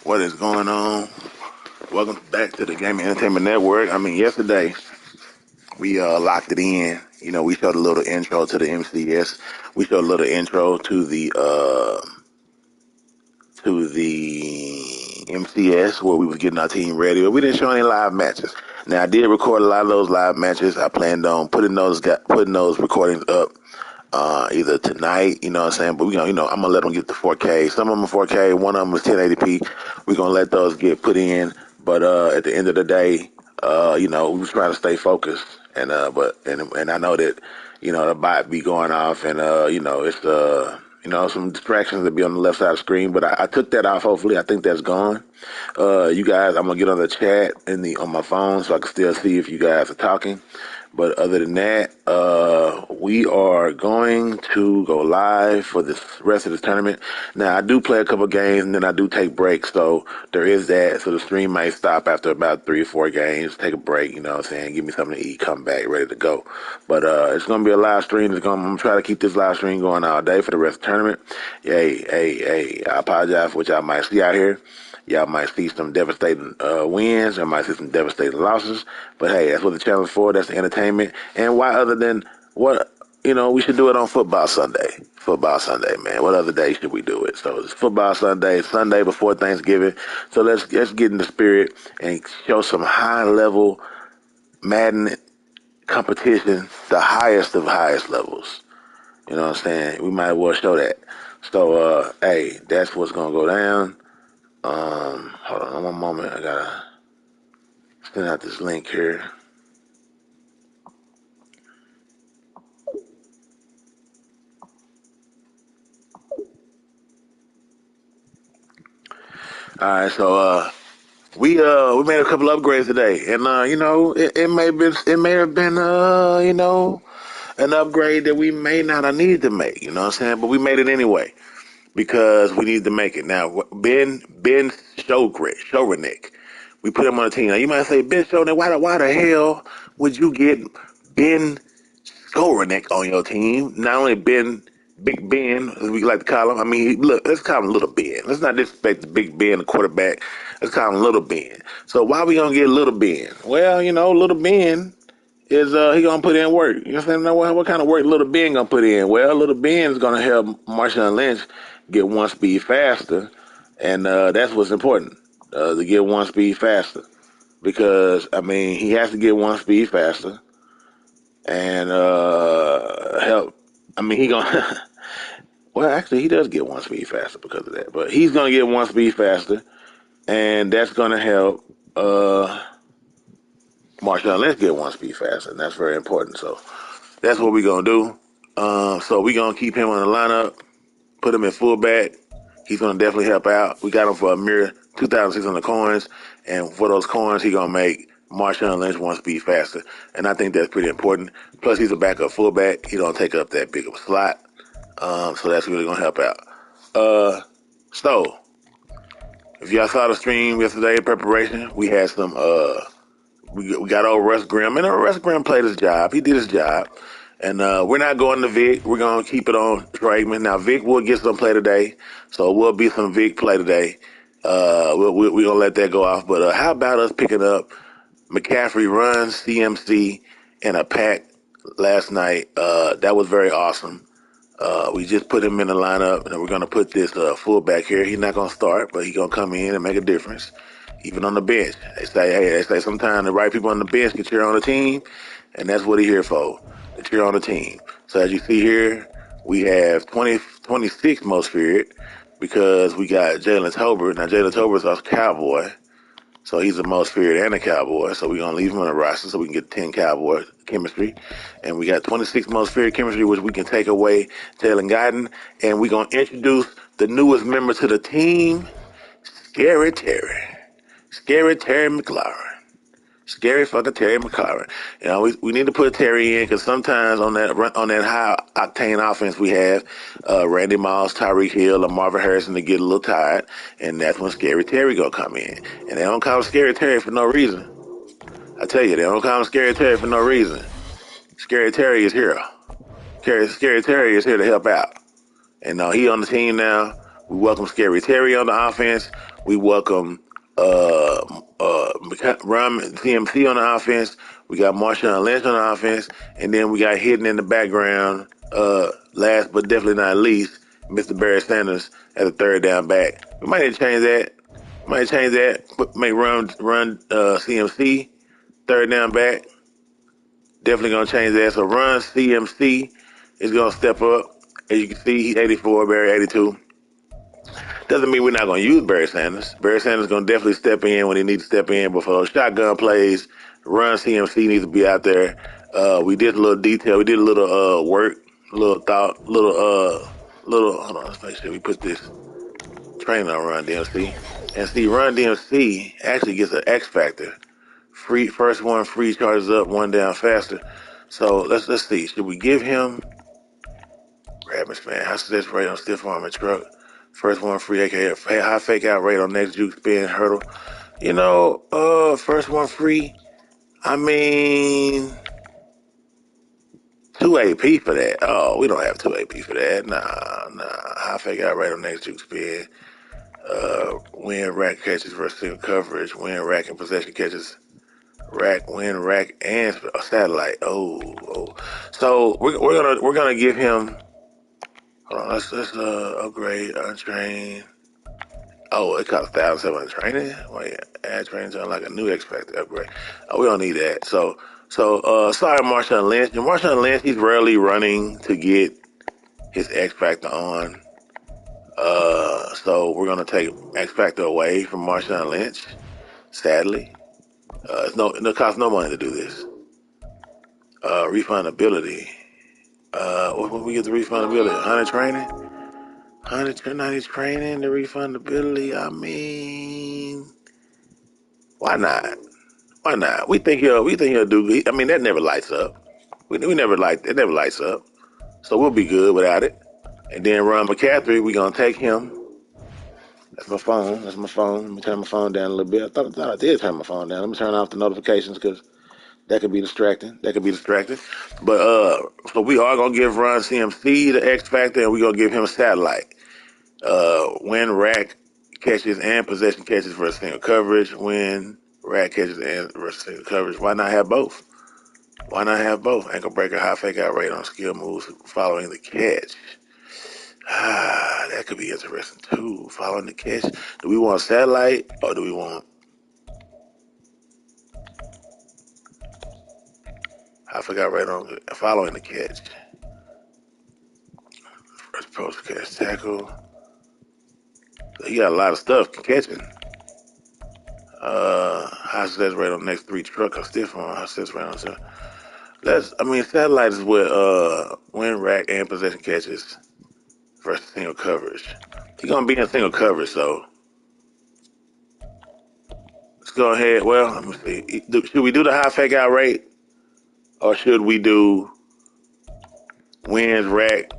What is going on? Welcome back to the Gaming Entertainment Network. Yesterday we locked it in. We showed a little intro to the MCS. We showed a little intro to the MCS where we was getting our team ready, but we didn't show any live matches. Now I did record a lot of those live matches. I planned on putting those recordings up either tonight, you know what I'm saying? But I'm gonna let them get to 4K. Some of them are 4K, one of them is 1080p. We're gonna let those get put in. But at the end of the day, we was trying to stay focused. And I know that, the bot be going off and it's some distractions that be on the left side of the screen. But I took that off, hopefully. I think that's gone. You guys, I'm gonna get on the chat on my phone so I can still see if you guys are talking. But other than that, we are going to go live for the rest of this tournament. Now, I do play a couple games, and then I do take breaks, so there is that. So the stream might stop after about 3 or 4 games, take a break, you know what I'm saying, give me something to eat, come back, ready to go. But it's going to be a live stream. I'm going to try to keep this live stream going all day for the rest of the tournament. Hey, I apologize for what y'all might see out here. Y'all might see some devastating wins. Y'all might see some devastating losses. But hey, that's what the channel is for. That's the entertainment. And why other than we should do it on Football Sunday. Football Sunday, man. What other day should we do it? So it's Football Sunday, Sunday before Thanksgiving. So let's get in the spirit and show some high level Madden competition, the highest of highest levels. You know what I'm saying? We might as well show that. So hey, that's what's gonna go down. Hold on one moment. I gotta send out this link here. All right, so we made a couple upgrades today, and it may have been an upgrade that we may not have needed to make. You know what I'm saying? But we made it anyway because we needed to make it. Now Ben Showrenick, we put him on the team. Now you might say, Ben Showrenick, why the hell would you get Ben Skowronek on your team? Not only Big Ben, as we like to call him. Look, let's call him Little Ben. Let's not disrespect the Big Ben, the quarterback. Let's call him Little Ben. So why we gonna get Little Ben? Well, Little Ben is he gonna put in work. You know what I'm saying? What kind of work Little Ben gonna put in? Well, Little Ben is gonna help Marshawn Lynch get one speed faster, and that's what's important to get one speed faster because he has to get one speed faster and help. He gonna. Well, actually, he does get one speed faster because of that. But he's gonna get one speed faster, and that's gonna help Marshawn Lynch get one speed faster, and that's very important. So that's what we're gonna do. So we're gonna keep him on the lineup, put him in fullback. He's gonna definitely help out. We got him for a mere 2,600 coins, and for those coins, he's gonna make Marshawn Lynch one speed faster, and I think that's pretty important. Plus, he's a backup fullback. He don't take up that big of a slot, so that's really gonna help out. So if y'all saw the stream yesterday in preparation, we had some. We got old Russ Grimm, and Russ Grimm played his job. He did his job. And we're not going to Vic. We're going to keep it on Trademan. Now, Vic will get some play today, so it will be some Vic play today. We're going to let that go off. But how about us picking up McCaffrey runs, CMC, and a pack last night? That was very awesome. We just put him in the lineup, and we're going to put this fullback here. He's not going to start, but he's going to come in and make a difference, even on the bench. They say sometimes the right people on the bench can cheer on the team, and that's what he's here for, to cheer on the team. So as you see here, we have 26 most feared because we got Jalen Tolbert. Now, Jalen Tolbert's our Cowboy. So he's the most feared and a Cowboy. So we're going to leave him on the roster so we can get 10 Cowboy chemistry. And we got 26 most feared chemistry, which we can take away Jalen Guyton. And we're going to introduce the newest member to the team, Scary Terry. Scary Terry McLaurin. Scary fucking Terry McLaurin. We need to put Terry in because sometimes on that high octane offense we have Randy Moss, Tyreek Hill, and Marvin Harrison to get a little tired, and that's when Scary Terry gonna come in. And they don't call him Scary Terry for no reason. I tell you, they don't call him Scary Terry for no reason. Scary Terry is here. Scary Terry is here to help out. And he on the team now. We welcome Scary Terry on the offense. We welcome Ron CMC on the offense. We got Marshawn Lynch on the offense, and then we got hidden in the background. Last but definitely not least, Mr. Barry Sanders as a third down back. We might need to change that. Make run CMC third down back. Definitely gonna change that. So run CMC is gonna step up. As you can see, he's 84, Barry 82. Doesn't mean we're not going to use Barry Sanders. Barry Sanders is going to definitely step in when he needs to step in. But for those shotgun plays, run CMC needs to be out there. We did a little detail. We did a little work, a little thought, hold on, let's make sure we put this training on Run DMC. And see, Run DMC actually gets an X factor. Free, first one free charges up, one down faster. So let's see. Should we give him Rabbits, man? High success rate on stiff arm and truck. First one free, aka high fake out rate on next juke spin hurdle. First one free. I mean, 2 AP for that. Oh, we don't have 2 AP for that. Nah. High fake out rate on next juke spin. Win rack catches versus single coverage. Win rack and possession catches. Win rack and satellite. Oh. So we're gonna give him. Hold on, let's upgrade untrained. Oh, it costs 1,700 training. Wait, add training to like a new X Factor upgrade. Oh, we don't need that. So sorry, Marshawn Lynch. And Marshawn Lynch, he's rarely running to get his X Factor on. So we're gonna take X Factor away from Marshawn Lynch. Sadly, it costs no money to do this. Refundability. What we get the refundability? 100 training. 190 training, the refundability. I mean, why not? Why not? We think he'll do. I mean, that never lights up. We never it never lights up. So we'll be good without it. And then Ron McCaffrey, we gonna take him. That's my phone. Let me turn my phone down a little bit. I thought I did turn my phone down. Let me turn off the notifications because that could be distracting. But so we are gonna give Ron CMC the X Factor, and we gonna give him a satellite. Win rack catches and possession catches versus single coverage. Win rack catches and versus single coverage. Why not have both? Ankle breaker, high fake out rate on skill moves following the catch. That could be interesting too. Following the catch. Do we want satellite or do we want high fake out rate on following the catch? First post catch tackle. So he got a lot of stuff catching. High success rate on next 3 truck or stiff on high success rate on satellite is with win rack and possession catches versus single coverage. He's gonna be in single coverage, so let's go ahead. Well, let me see. Should we do the high fake out rate, or should we do wins rack?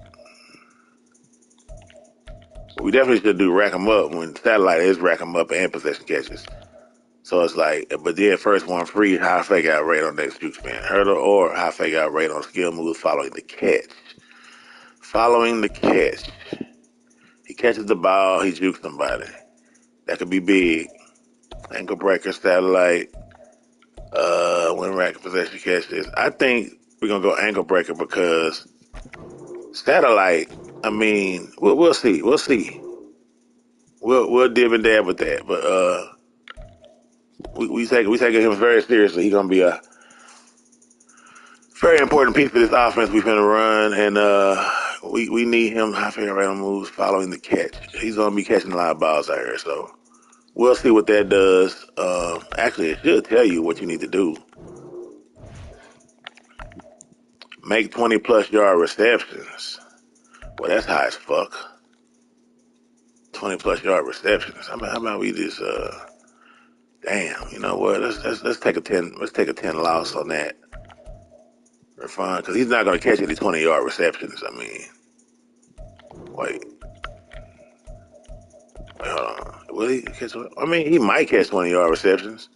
We definitely should do rack them up when satellite is rack them up and possession catches. So it's like, but then first one free, high fake out rate on next juke spin hurdle, or high fake out rate on skill moves following the catch. He catches the ball, he jukes somebody. That could be big. Ankle breaker, satellite, win rack possession catches. I think we're gonna go ankle breaker because satellite. I mean, we'll see. We'll dib and dab with that, but we take him very seriously. He's gonna be a very important piece of this offense we're gonna run, and we need him high figure rate on moves following the catch. He's gonna be catching a lot of balls out here, so we'll see what that does. Actually, it should tell you what you need to do. Make 20+ yard receptions. Well, that's high as fuck. 20+ yard receptions. How about we just damn, you know what? Let's take a 10. Let's take a 10 loss on that. We're fine because he's not gonna catch any 20-yard receptions. I mean, wait, hold on. Will he catch? I mean, he might catch 20-yard receptions.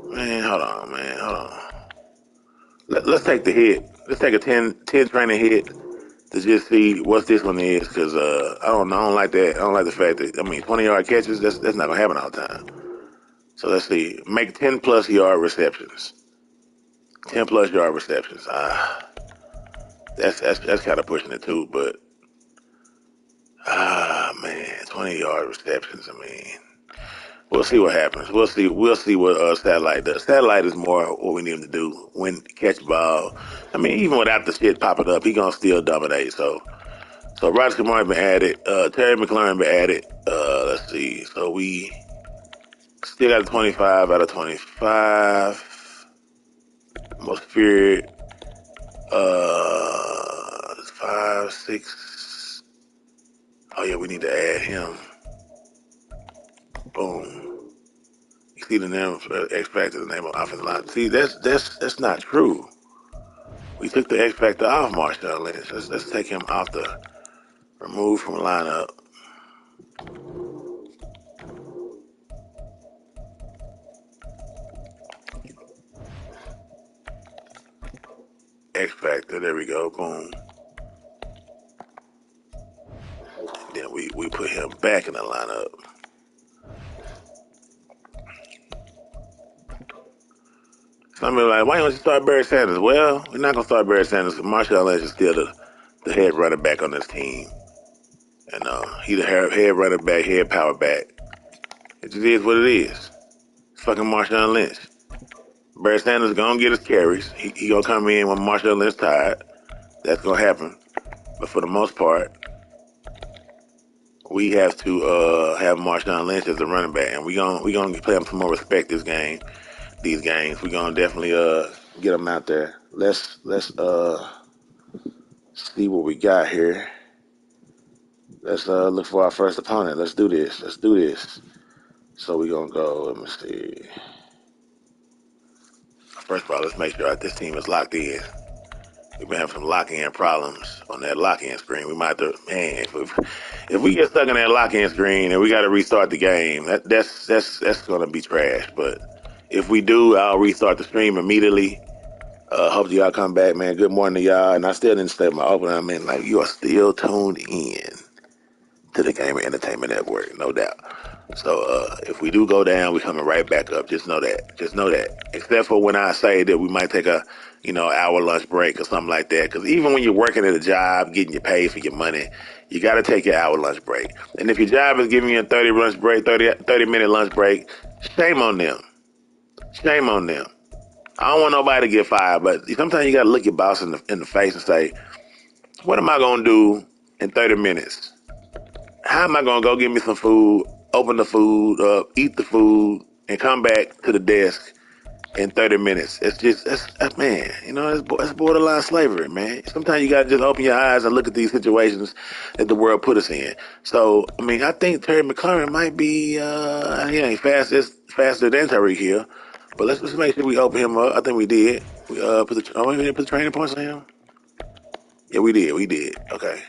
Man, hold on. Let's take the hit. Let's take a 10 training hit. to just see what this one is, because I don't like that. I don't like the fact that 20-yard catches. That's not gonna happen all the time. So let's see. Make 10+ yard receptions. 10+ yard receptions. That's kind of pushing it too, but man, 20-yard receptions. We'll see what happens. We'll see what Satellite does. Satellite is more what we need him to do. When catch ball. Even without the shit popping up, he gonna still dominate. So Roger Kamara been added. Terry McLaurin been added. Let's see. So we still got a 25 out of 25. Most feared. 5, 6. Oh yeah, we need to add him. Boom. You see the name X Factor, the name of offensive line. See, that's not true. We took the X Factor off Marshawn Lynch. Let's take him off the remove from lineup. X Factor, there we go. Boom. Then we put him back in the lineup. Some people are like, why don't you start Barry Sanders? Well, we're not gonna start Barry Sanders because Marshawn Lynch is still the head running back on this team. And he the head running back, head power back. It just is what it is. It's fucking Marshawn Lynch. Barry Sanders gonna get his carries. He gonna come in when Marshawn Lynch tired. That's gonna happen. But for the most part, we have to have Marshawn Lynch as a running back, and we gonna play him some more respect this game. These games, we gonna definitely get him out there. Let's see what we got here. Let's look for our first opponent. Let's do this. So we gonna go. Let me see. First of all, let's make sure that this team is locked in. We've been having some lock-in problems on that lock-in screen. We might have to, man, if we get stuck in that lock-in screen and we got to restart the game, that's gonna be trash. But if we do, I'll restart the stream immediately. Hope y'all come back, man. Good morning to y'all. And I still didn't say my opening. You are still tuned in to the Gamer Entertainment Network, no doubt. So if we do go down, we're coming right back up. Just know that. Except for when I say that we might take a hour lunch break or something like that. Because even when you're working at a job, getting you paid for your money, you got to take your hour lunch break. And if your job is giving you a 30-minute lunch break, shame on them. Shame on them. I don't want nobody to get fired, but sometimes you got to look your boss in the face and say, what am I going to do in 30 minutes? How am I going to go get me some food, open the food up, eat the food, and come back to the desk in 30 minutes? That's man, it's borderline slavery, man. Sometimes you got to just open your eyes and look at these situations that the world put us in. So, I think Terry McLaurin might be, he ain't faster than Tyreek Hill. But let's make sure we open him up. I think we did. We we didn't put the training points on him? Yeah, we did. Okay.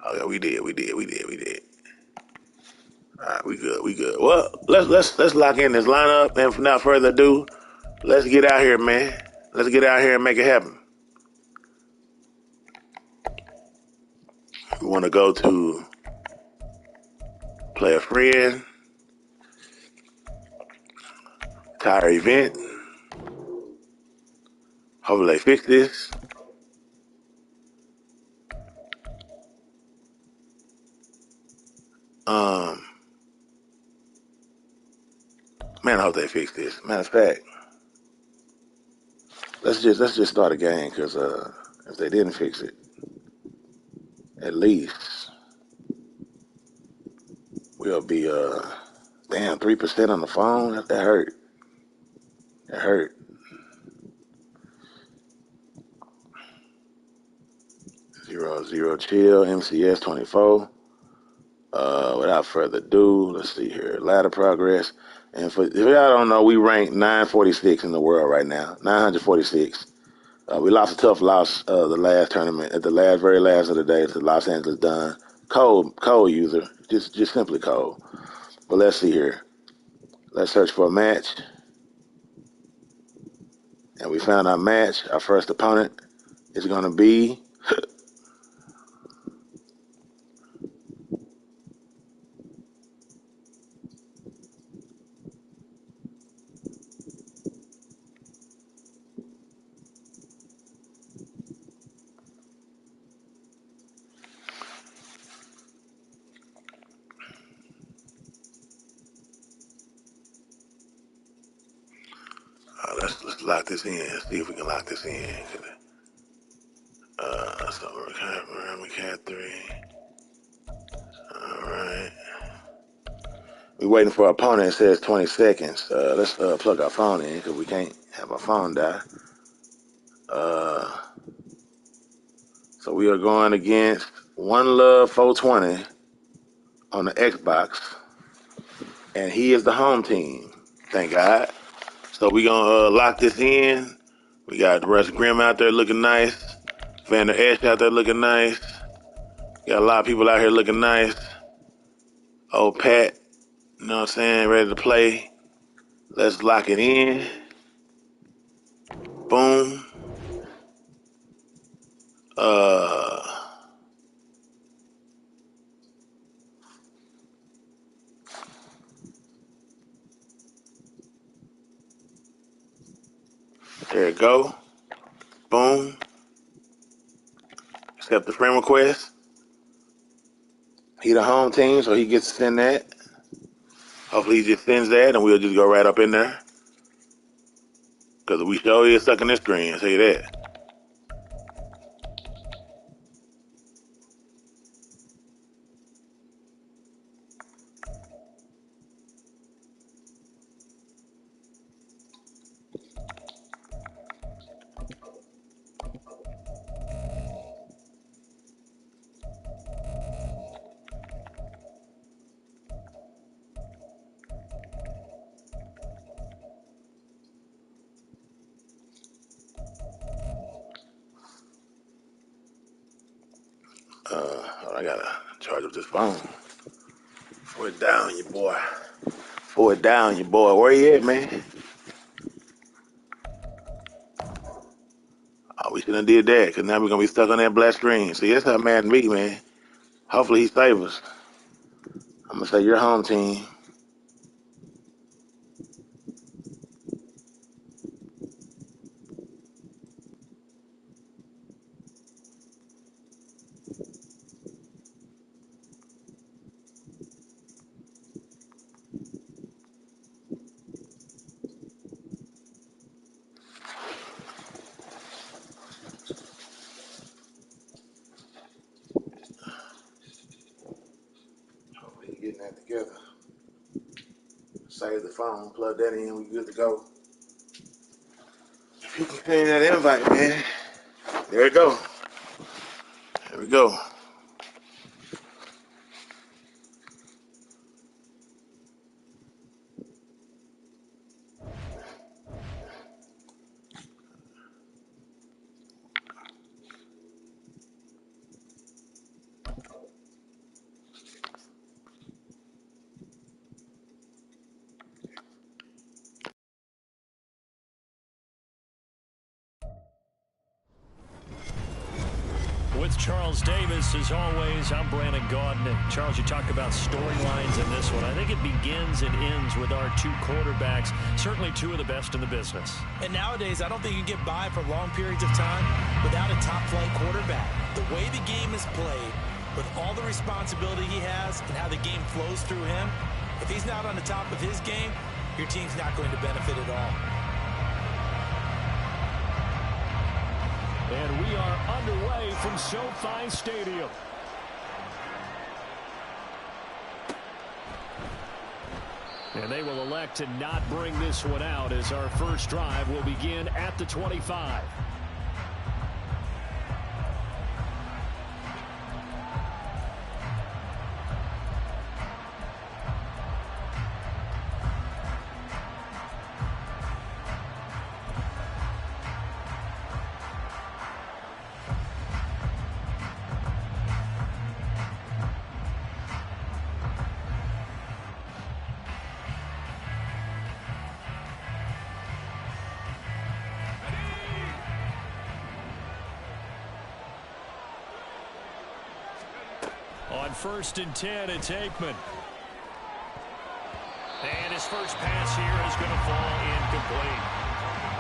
Oh yeah, we did. All right, we good. Well, let's lock in this lineup, and without further ado, let's get out here, man. Let's get out here and make it happen. We want to go to play a friend, tire event. Hopefully they fix this. Man, I hope they fix this. Matter of fact, let's just start a game, because if they didn't fix it, at least we'll be 3% on the phone. That hurt. That hurt. 0-0 chill. MCS 24. Without further ado, let's see here. Ladder progress. And if y'all don't know, we rank 946 in the world right now. 946. We lost a tough loss the last tournament, at the very last of the day, to Los Angeles Done. Cold user. Just simply cold. But let's see here. Let's search for a match. And we found our match. Our first opponent is going to be let's lock this in. See if we can lock this in. So we cat 3. All right. We're waiting for our opponent. It says 20 seconds. Let's plug our phone in because we can't have our phone die. So we are going against One Love 420 on the Xbox, and he is the home team. Thank God. So we gonna lock this in. We got Russ Grimm out there looking nice. Vander Esch out there looking nice. Got a lot of people out here looking nice. Old Pat, you know what I'm saying, ready to play. Let's lock it in. Boom. There you go. Boom. Accept the friend request. He the home team, so he gets to send that. Hopefully he just sends that, and we'll just go right up in there. Because we sure is stuck in this screen, I'll tell you that. I gotta charge up this phone. Before it down, your boy. Before it down, your boy. Where you at, man? Oh, we shouldn't have did that, because now we're gonna be stuck on that black screen. See, that's how Madden be, man. Hopefully he saves us. I'm gonna say your home team. Hopefully he's getting that together. Save the phone, plug that in, we good to go. If you can pay that invite, man. There we go. There we go. With Charles Davis, as always, I'm Brandon Gaudin. And Charles, you talk about storylines in this one. I think it begins and ends with our two quarterbacks, certainly two of the best in the business. And nowadays, I don't think you can get by for long periods of time without a top-flight quarterback. The way the game is played, with all the responsibility he has and how the game flows through him, if he's not on the top of his game, your team's not going to benefit at all. And we are underway from SoFi Stadium. And they will elect to not bring this one out as our first drive will begin at the 25. On 1st and 10, it's Aikman. And his first pass here is going to fall incomplete.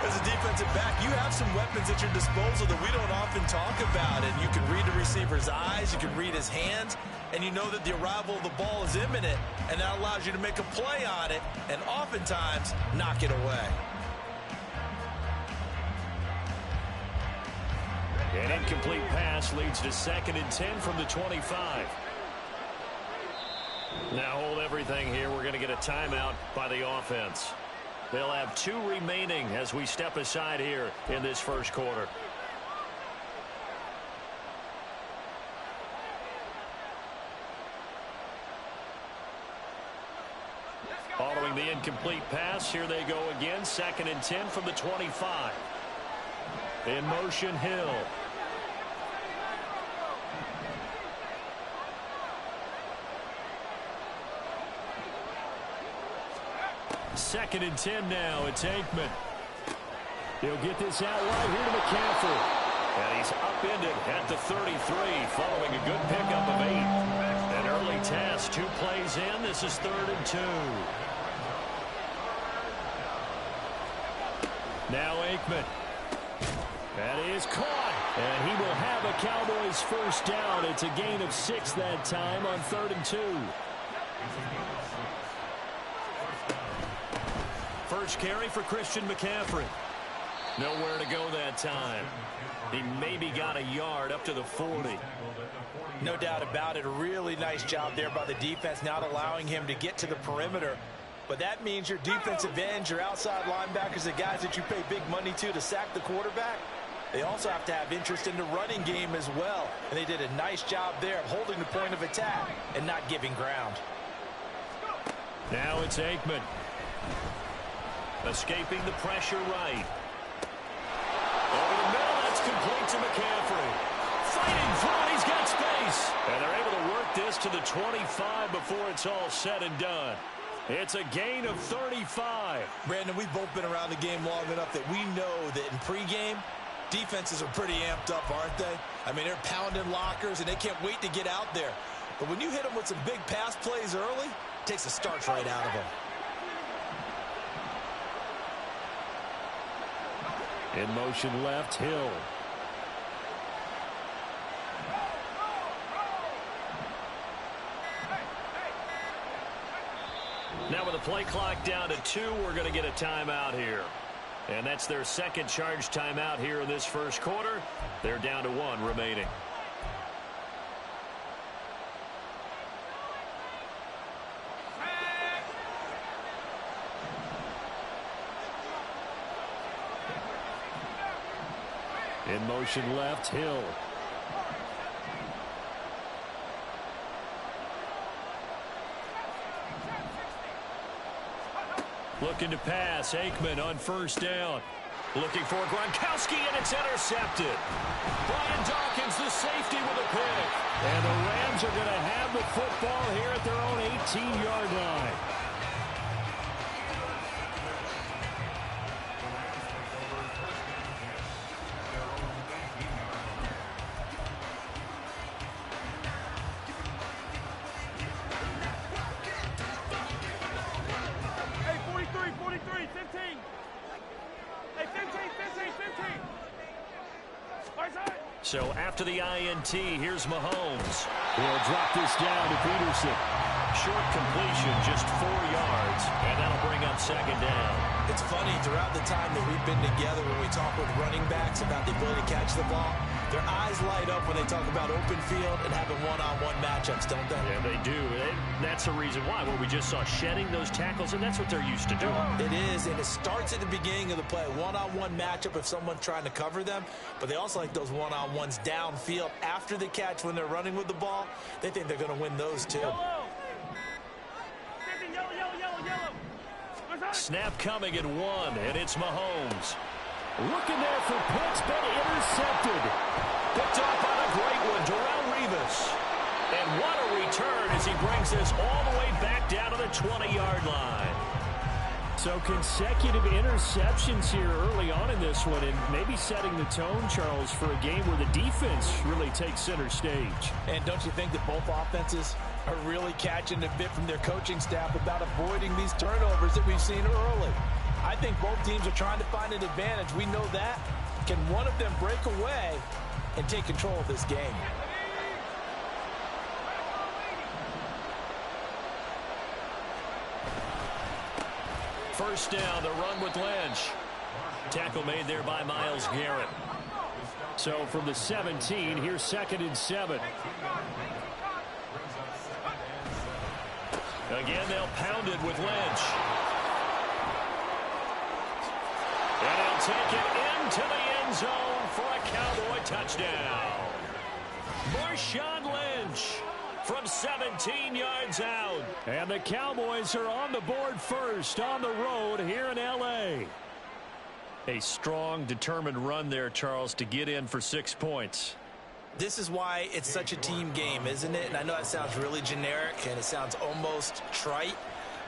As a defensive back, you have some weapons at your disposal that we don't often talk about. And you can read the receiver's eyes, you can read his hands, and you know that the arrival of the ball is imminent. And that allows you to make a play on it and oftentimes knock it away. An incomplete pass leads to 2nd and 10 from the 25. Now hold everything here. We're going to get a timeout by the offense. They'll have 2 remaining as we step aside here in this first quarter. Following the incomplete pass, here they go again. 2nd and 10 from the 25. In motion, Hill. Second and 10 now. It's Aikman. He'll get this out right here to McCaffrey. And he's upended at the 33 following a good pickup of 8. An early test. 2 plays in. This is 3rd and 2. Now Aikman. That is caught. And he will have a Cowboys first down. It's a gain of 6 that time on 3rd and 2. First carry for Christian McCaffrey. Nowhere to go that time. He maybe got a yard up to the 40. No doubt about it. A really nice job there by the defense, not allowing him to get to the perimeter. But that means your defensive ends, your outside linebackers, the guys that you pay big money to sack the quarterback, they also have to have interest in the running game as well. And they did a nice job there of holding the point of attack and not giving ground. Now it's Aikman. Escaping the pressure right. Over the middle, that's complete to McCaffrey. Fighting through it, he's got space. And they're able to work this to the 25 before it's all said and done. It's a gain of 35. Brandon, we've both been around the game long enough that we know that in pregame, defenses are pretty amped up, aren't they? I mean, they're pounding lockers, and they can't wait to get out there. But when you hit them with some big pass plays early, it takes the starch right out of them. In motion left, Hill. Now with the play clock down to 2, we're going to get a timeout here. And that's their second charge timeout here in this first quarter. They're down to 1 remaining. In motion left, Hill. Looking to pass, Aikman on first down. Looking for Gronkowski, and it's intercepted. Brian Dawkins, the safety, with a pick. And the Rams are going to have the football here at their own 18-yard line. So after the INT, here's Mahomes. He'll drop this down to Peterson. Short completion, just 4 yards, and that'll bring up second down. It's funny, throughout the time that we've been together when we talk with running backs about the ability to catch the ball, their eyes light up when they talk about open field and having one-on-one matchups, don't they? Yeah, they do. That's the reason why, where we just saw shedding those tackles, and that's what they're used to doing. It is, and it starts at the beginning of the play. One-on-one matchup if someone's trying to cover them, but they also like those one-on-ones downfield after the catch when they're running with the ball. They think they're going to win those too. Snap coming at 1, and it's Mahomes. Looking there for Pitts, but intercepted. Picked off on a great one, Darrelle Revis. And what a return as he brings this all the way back down to the 20-yard line. So consecutive interceptions here early on in this one, and maybe setting the tone, Charles, for a game where the defense really takes center stage. And don't you think that both offenses are really catching a bit from their coaching staff about avoiding these turnovers that we've seen early? I think both teams are trying to find an advantage. We know that. Can one of them break away and take control of this game? First down, the run with Lynch. Tackle made there by Myles Garrett. So from the 17, here's 2nd and 7. Again, they'll pound it with Lynch. And he'll take it into the end zone for a Cowboy touchdown. Marshawn Lynch from 17 yards out. And the Cowboys are on the board first on the road here in L.A. A strong, determined run there, Charles, to get in for 6 points. This is why it's such a team game, isn't it? And I know that sounds really generic and it sounds almost trite,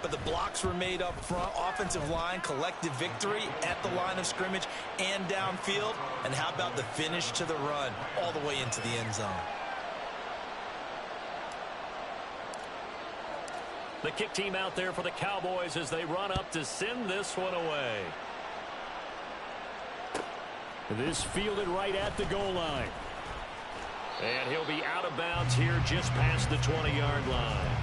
but the blocks were made up front, offensive line, collective victory at the line of scrimmage and downfield. And how about the finish to the run all the way into the end zone? The kick team out there for the Cowboys as they run up to send this one away. This fielded right at the goal line. And he'll be out of bounds here just past the 20-yard line.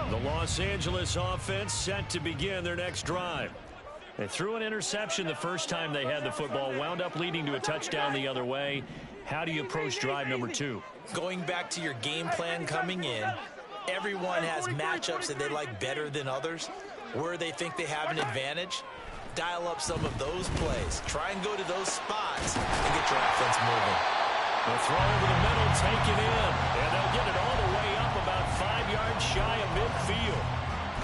The Los Angeles offense set to begin their next drive. They threw an interception the first time they had the football, wound up leading to a touchdown the other way. How do you approach drive number 2? Going back to your game plan coming in, everyone has matchups that they like better than others. Where they think they have an advantage, dial up some of those plays. Try and go to those spots and get your offense moving. The throw over the middle taken in, and they'll get it all the way up about 5 yards shy of midfield.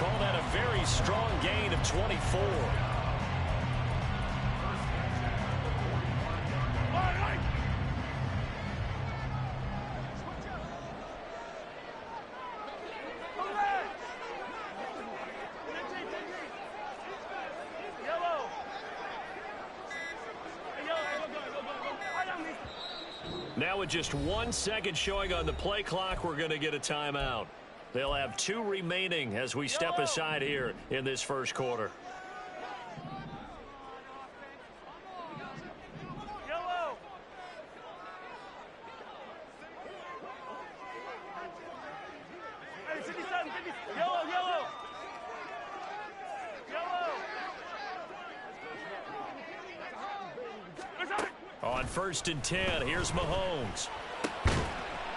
Call that a very strong gain of 24. Now with just 1 second showing on the play clock, we're going to get a timeout. They'll have 2 remaining as we step aside here in this first quarter. On 1st and 10, here's Mahomes.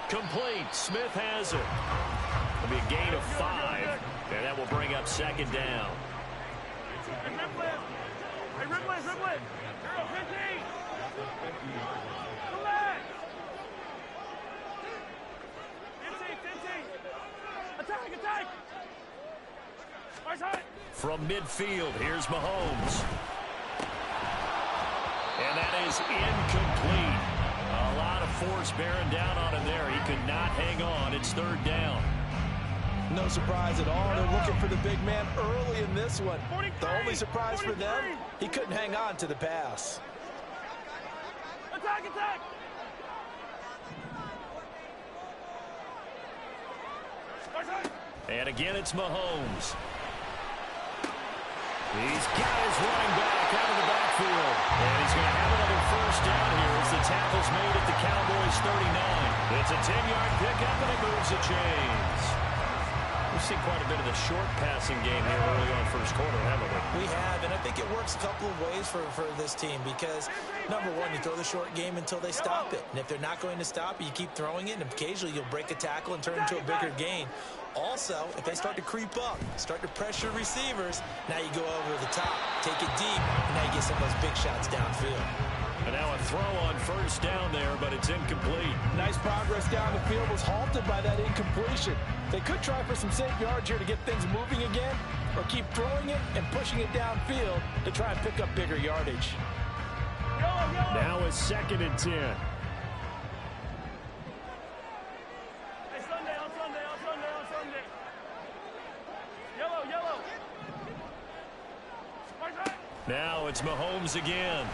Complete. Smith has it. It'll be a gain of 5, and that will bring up 2nd down. From midfield, here's Mahomes. And that is incomplete. A lot of force bearing down on him there. He could not hang on. It's 3rd down. No surprise at all. They're looking for the big man early in this one. The only surprise for them, he couldn't hang on to the pass. Attack, attack! And again, it's Mahomes. He's got his running back out of the backfield. And he's going to have another 1st down here as the tackle's made at the Cowboys' 39. It's a 10-yard pickup, and it moves the chains. We've seen quite a bit of the short passing game here early on first quarter, haven't we? We have, and I think it works a couple of ways for this team because, number one, you throw the short game until they stop it. And if they're not going to stop it, you keep throwing it, and occasionally you'll break a tackle and turn it into a bigger gain. Also, if they start to creep up, start to pressure receivers, now you go over the top, take it deep, and now you get some of those big shots downfield. And now a throw on 1st down there, but it's incomplete. Nice progress down the field was halted by that incompletion. They could try for some safe yards here to get things moving again, or keep throwing it and pushing it downfield to try and pick up bigger yardage. Now a 2nd and 10. Now it's Mahomes again.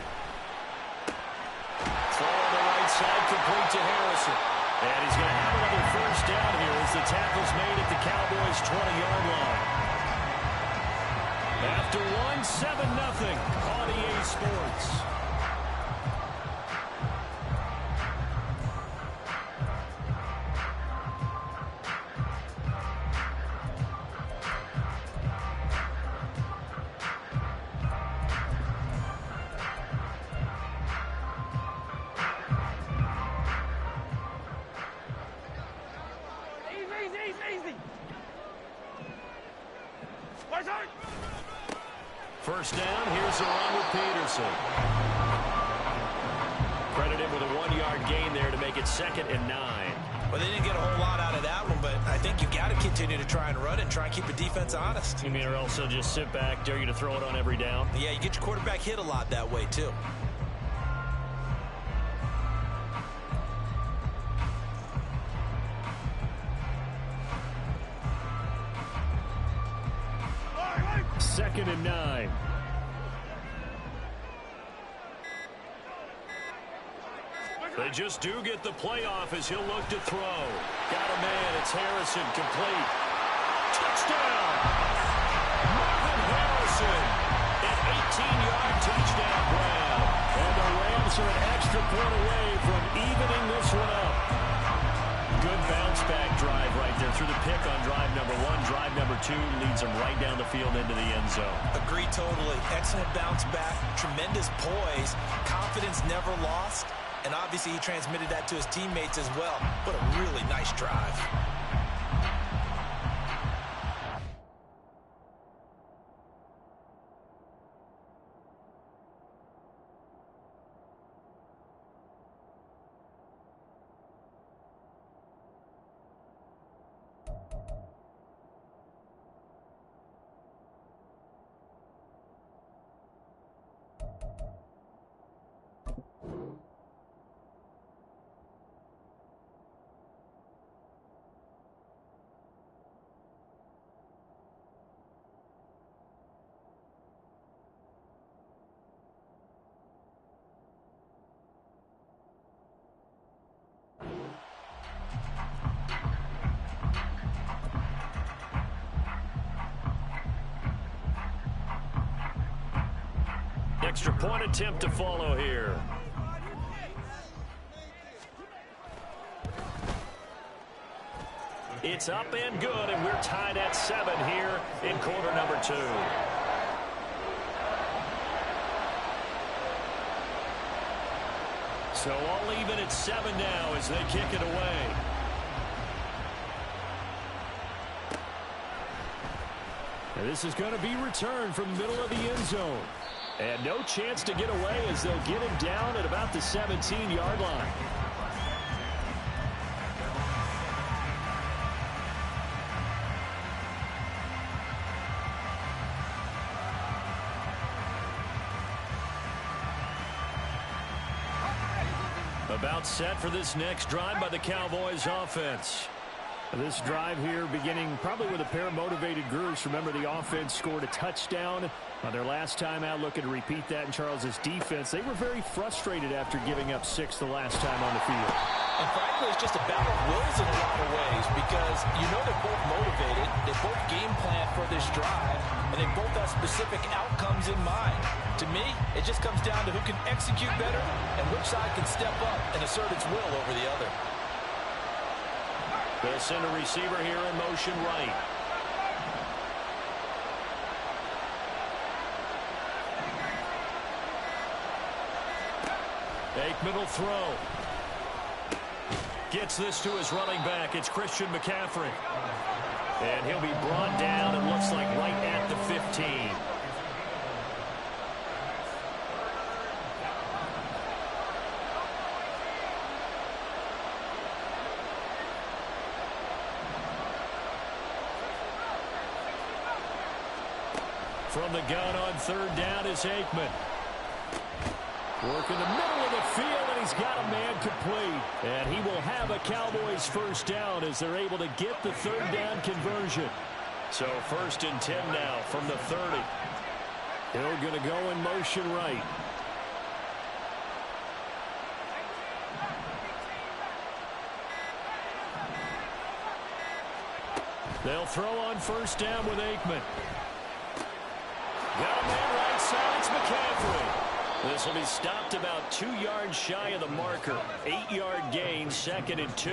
Throw on the right side, complete to Harrison. And he's going to have another 1st down here as the tackle's made at the Cowboys' 20-yard line. After one, 7-0 on EA Sports. First down, here's the run with Peterson. Credited with a 1-yard gain there to make it 2nd and 9. Well, they didn't get a whole lot out of that one, but I think you've got to continue to try and run and try and keep the defense honest. You mean, or also just sit back, dare you to throw it on every down? Yeah, you get your quarterback hit a lot that way, too. Second and 9. They just do get the playoff as he'll look to throw. Got a man. It's Harrison. Complete. Touchdown. Marvin Harrison. An 18-yard touchdown grab. And the Rams are an extra point away from evening this one up. Good bounce-back drive right there through the pick on drive number 1. Drive number 2 leads them right down the field into the end zone. Agree totally. Excellent bounce back. Tremendous poise. Confidence never lost. And obviously he transmitted that to his teammates as well. What a really nice drive. Extra point attempt to follow here. It's up and good, and we're tied at 7 here in quarter number 2. So all even at 7 now as they kick it away. And this is going to be returned from the middle of the end zone. And no chance to get away as they'll get him down at about the 17-yard line. About set for this next drive by the Cowboys offense. This drive here beginning probably with a pair of motivated groups. Remember, the offense scored a touchdown on their last time out, looking to repeat that in Charles's defense. They were very frustrated after giving up 6 the last time on the field. And frankly, it's just a battle of wills in a lot of ways because you know they're both motivated, they both game plan for this drive, and they both have specific outcomes in mind. To me, it just comes down to who can execute better and which side can step up and assert its will over the other. They'll send a receiver here in motion right. Aikman will throw. Gets this to his running back. It's Christian McCaffrey. And he'll be brought down, it looks like, right at the 15. From the gun on 3rd down is Aikman. Working the middle of the field, and he's got a man complete. And he will have a Cowboys first down as they're able to get the 3rd down conversion. So 1st and 10 now from the 30. Hill going to go in motion right. They'll throw on 1st down with Aikman. Got a man right side, it's McCaffrey. This will be stopped about 2 yards shy of the marker. 8-yard gain, 2nd and 2.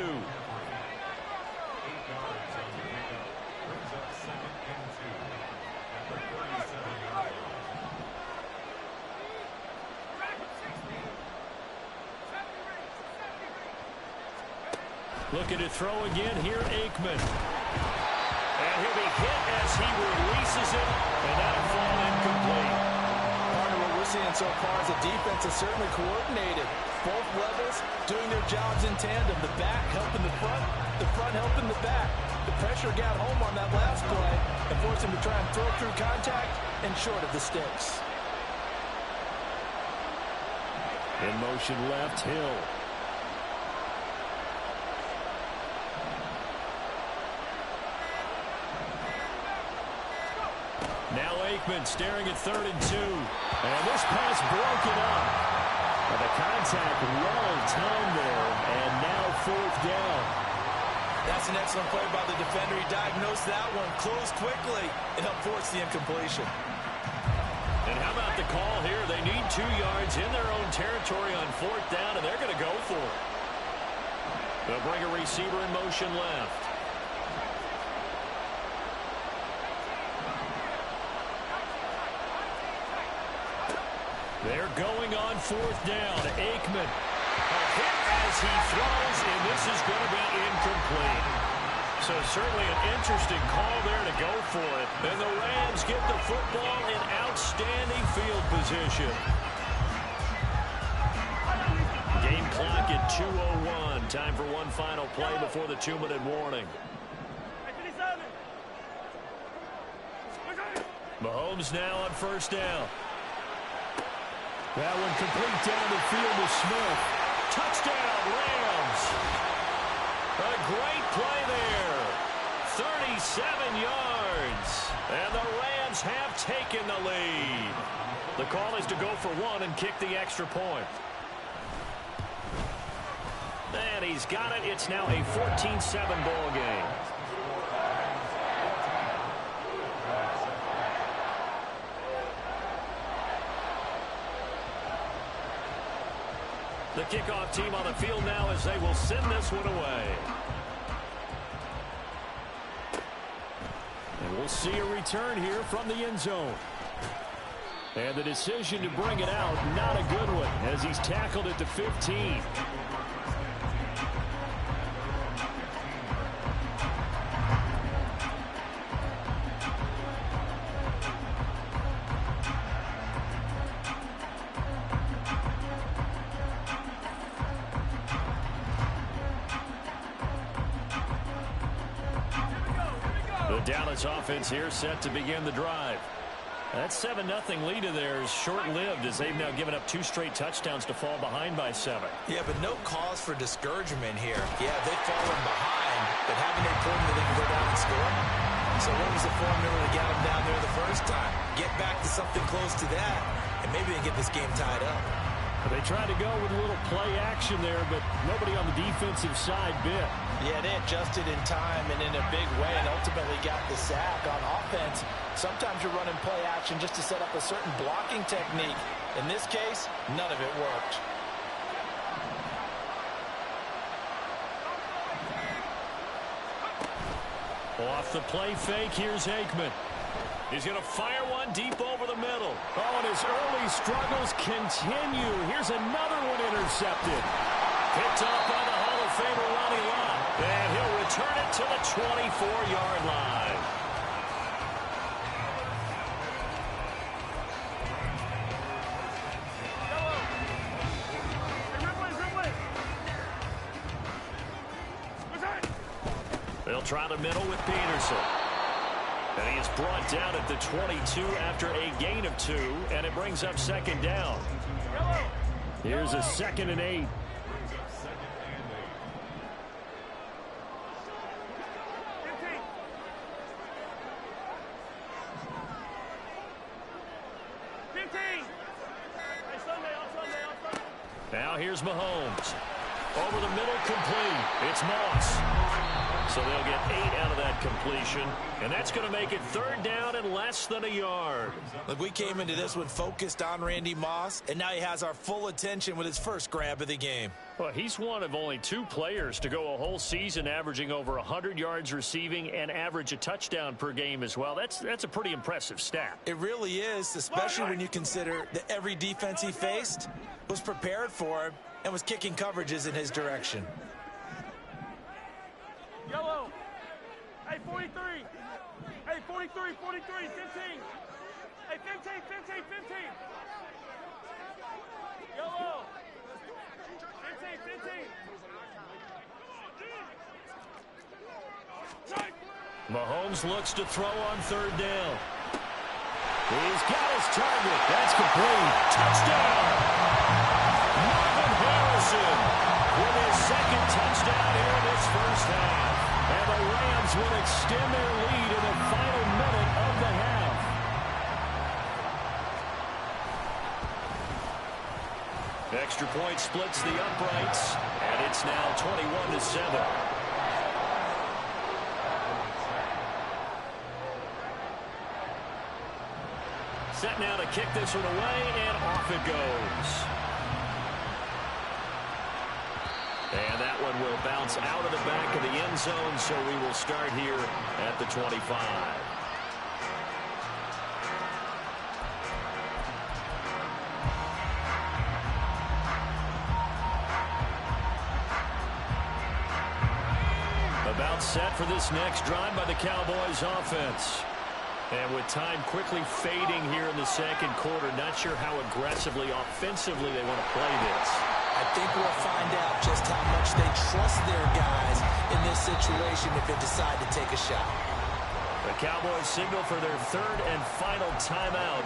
Looking to throw again here, Aikman. And he'll be hit as he releases it, and that'll fall incomplete. seeing so far is the defense is certainly coordinated. Both levels doing their jobs in tandem. The back helping the front helping the back. The pressure got home on that last play and forced him to try and throw through contact and short of the sticks. In motion left, Hill. Now Aikman staring at 3rd and 2. And this pass broken up. And the contact well timed there. And now 4th down. That's an excellent play by the defender. He diagnosed that one, closed quickly, and helped force the incompletion. And how about the call here? They need 2 yards in their own territory on 4th down, and they're going to go for it. They'll bring a receiver in motion left. They're going on 4th down. Aikman. A hit as he throws, and this is going to be incomplete. So certainly an interesting call there to go for it. And the Rams get the football in outstanding field position. Game clock at 2:01. Time for one final play before the 2-minute warning. Mahomes now on 1st down. That one complete down the field to Smith. Touchdown, Rams. A great play there. 37 yards. And the Rams have taken the lead. The call is to go for 1 and kick the extra point. And he's got it. It's now a 14-7 ball game. The kickoff team on the field now as they will send this one away. And we'll see a return here from the end zone. And the decision to bring it out, not a good one, as he's tackled at the 15. Dallas offense here set to begin the drive. That 7-0 lead of theirs short-lived as they've now given up 2 straight touchdowns to fall behind by 7. Yeah, but no cause for discouragement here. Yeah, they've fallen behind, but haven't they proven that they can go down and score? So what was the formula to get them down there the first time? Get back to something close to that, and maybe they can get this game tied up. They tried to go with a little play action there, but nobody on the defensive side bit. Yeah, they adjusted in time and in a big way and ultimately got the sack on offense. Sometimes you're running play action just to set up a certain blocking technique. In this case, none of it worked. Off the play fake, here's Aikman. He's going to fire one deep over the middle. Oh, and his early struggles continue. Here's another one intercepted. Picked up by the Hall of Famer Ronnie Lott. And he'll return it to the 24-yard line. They'll try the middle with Peterson. And he is brought down at the 22 after a gain of 2, and it brings up 2nd down. Here's a 2nd and 8. Now here's Mahomes. Over the middle, complete. It's Moss. So they'll get 8 out of that completion, and that's going to make it 3rd down and less than a yard. Look, we came into this one focused on Randy Moss, and now he has our full attention with his first grab of the game. Well, he's one of only 2 players to go a whole season averaging over 100 yards receiving and average a touchdown per game as well. That's a pretty impressive stat. It really is, especially when you consider that every defense he faced was prepared for him and was kicking coverages in his direction. Yellow. Hey, 43. Hey, 43, 43, 15. Hey, 15, 15, 15. Mahomes looks to throw on third down. He's got his target. That's complete. Touchdown! Marvin Harrison with his second touchdown here in this first half. And the Rams will extend their lead in the final minute of the half. Extra point splits the uprights, and it's now 21-7. Set now to kick this one away, and off it goes. And that one will bounce out of the back of the end zone, so we will start here at the 25. About set for this next drive by the Cowboys offense. And with time quickly fading here in the second quarter, not sure how aggressively, offensively they want to play this. I think we'll find out just how much they trust their guys in this situation if they decide to take a shot. The Cowboys signal for their third and final timeout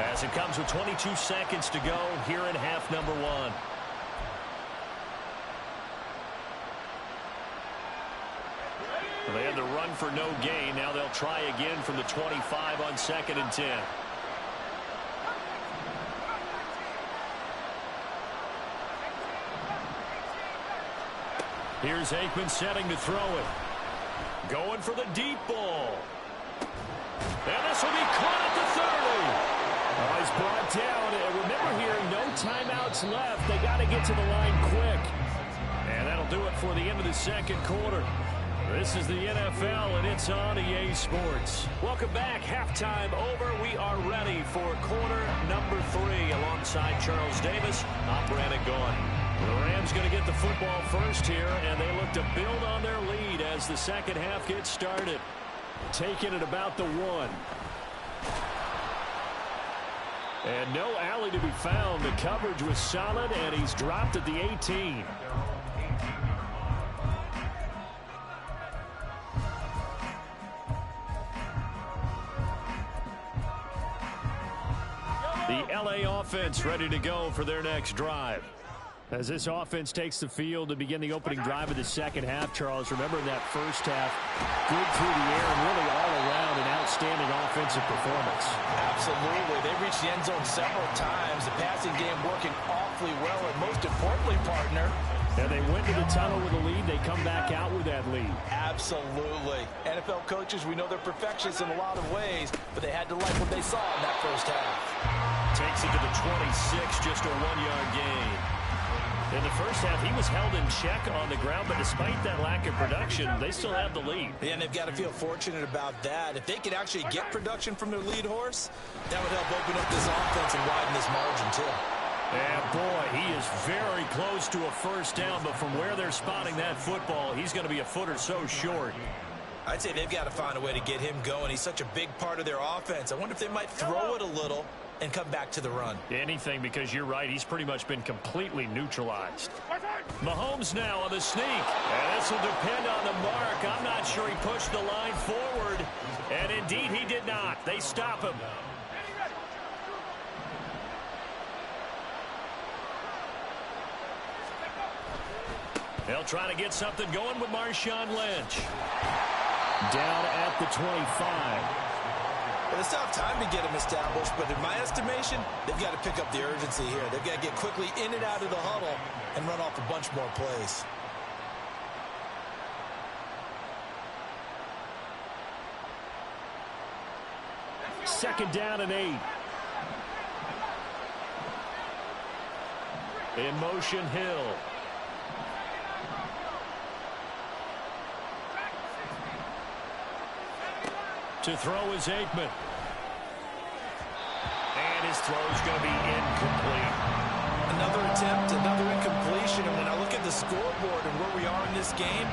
as it comes with 22 seconds to go here in half number one. They had the run for no gain. Now they'll try again from the 25 on 2nd and 10. Here's Aikman setting to throw it. Going for the deep ball. And this will be caught at the 30. Oh, he's brought down. And remember here, no timeouts left. They got to get to the line quick. And that'll do it for the end of the second quarter. This is the NFL, and it's on EA Sports. Welcome back. Halftime over. We are ready for quarter number 3. Alongside Charles Davis, I'm Brandon Gordon. The Rams going to get the football first here, and they look to build on their lead as the second half gets started. Taking it about the 1. And no alley to be found. The coverage was solid, and he's dropped at the 18. The LA offense ready to go for their next drive. As this offense takes the field to begin the opening drive of the second half, Charles, remember in that first half, good through the air and really all around an outstanding offensive performance. Absolutely. They reached the end zone several times. The passing game working awfully well, and most importantly, partner, and they went to the tunnel with a lead. They come back out with that lead. Absolutely. NFL coaches, we know they're perfectionists in a lot of ways, but they had to like what they saw in that first half. Takes it to the 26, just a 1-yard gain. In the first half, he was held in check on the ground, but despite that lack of production, they still have the lead. Yeah, and they've got to feel fortunate about that. If they could actually get production from their lead horse, that would help open up this offense and widen this margin, too. And, boy, he is very close to a first down, but from where they're spotting that football, he's going to be a foot or so short. I'd say they've got to find a way to get him going. He's such a big part of their offense. I wonder if they might throw it a little and come back to the run. Anything, because you're right, he's pretty much been completely neutralized. Mahomes now on the sneak, and this will depend on the mark. I'm not sure he pushed the line forward, and indeed he did not. They stop him. They'll try to get something going with Marshawn Lynch. Down at the 25. Well, it's not time to get him established, but in my estimation, they've got to pick up the urgency here. They've got to get quickly in and out of the huddle and run off a bunch more plays. Second down and 8. In motion, Hill. To throw is Aikman. And his throw is going to be incomplete. Another attempt, another incompletion. And when I look at the scoreboard and where we are in this game,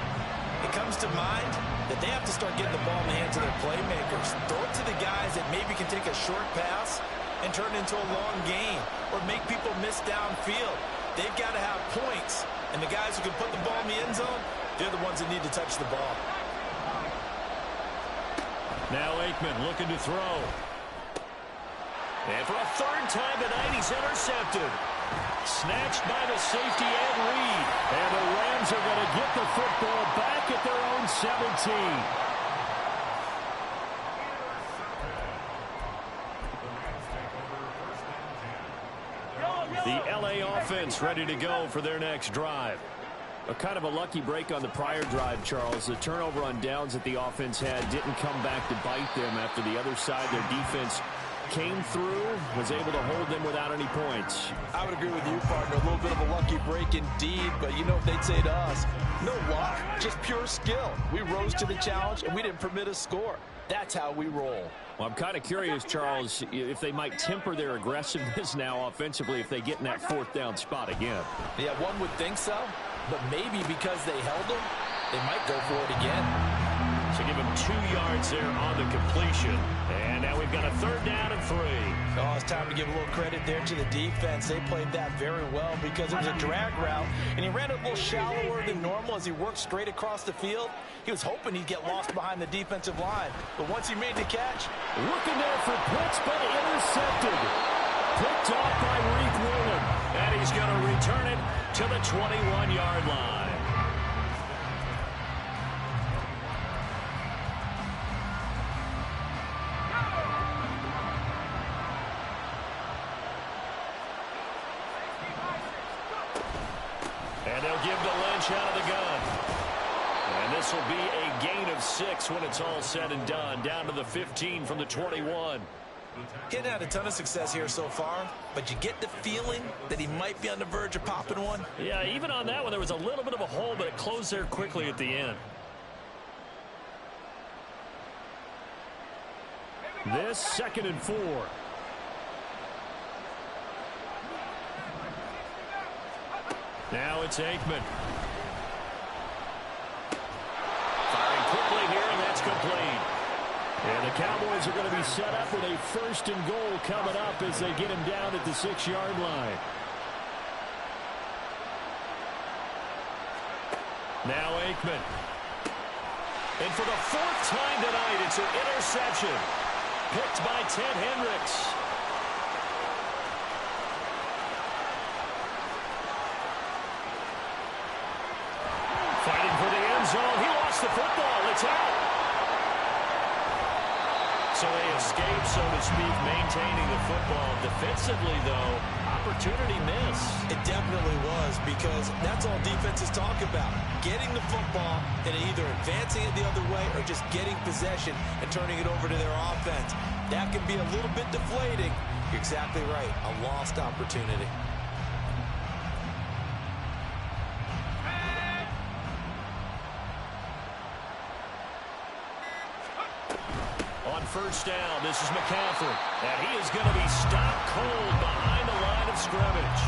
it comes to mind that they have to start getting the ball in the hands of their playmakers. Throw it to the guys that maybe can take a short pass and turn it into a long gain or make people miss downfield. They've got to have points And the guys who can put the ball in the end zone, they're the ones that need to touch the ball. Now Aikman looking to throw. And for a third time tonight, he's intercepted. Snatched by the safety Ed Reed. And the Rams are going to get the football back at their own 17. The LA offense ready to go for their next drive. A kind of a lucky break on the prior drive, Charles. The turnover on downs that the offense had didn't come back to bite them after the other side. Their defense came through, was able to hold them without any points. I would agree with you, partner. A little bit of a lucky break indeed, but you know what they'd say to us? No luck, just pure skill. We rose to the challenge, and we didn't permit a score. That's how we roll. Well, I'm kind of curious, Charles, if they might temper their aggressiveness now offensively if they get in that fourth down spot again. Yeah, one would think so, but maybe because they held them, they might go for it again. So give him 2 yards there on the completion. And now we've got a third down and 3. Oh, it's time to give a little credit there to the defense. They played that very well because it was a drag route, and he ran it a little shallower than normal as he worked straight across the field. He was hoping he'd get lost behind the defensive line, but once he made the catch, looking there for Pitts, but intercepted. Picked off by Reek Williams, and he's going to return it to the 21-yard line. And they'll give to Lynch out of the gun. And this will be a gain of 6 when it's all said and done. Down to the 15 from the 21. Getting had a ton of success here so far, but you get the feeling that he might be on the verge of popping one. Yeah, even on that one, there was a little bit of a hole, but it closed there quickly at the end. This 2nd and 4. Now it's Aikman. Firing quickly here, and that's complete. And the Cowboys are going to be set up with a 1st and goal coming up as they get him down at the 6-yard line. Now Aikman. And for the 4th time tonight, it's an interception. Picked by Ted Hendricks. Fighting for the end zone. He lost the football. It's out. So they escape, so to speak, maintaining the football. Defensively, though, opportunity miss. It definitely was, because that's all defenses talk about. Getting the football and either advancing it the other way or just getting possession and turning it over to their offense. That can be a little bit deflating. You're exactly right. A lost opportunity. On 1st down, this is McCaffrey. And he is going to be stopped cold behind the line of scrimmage.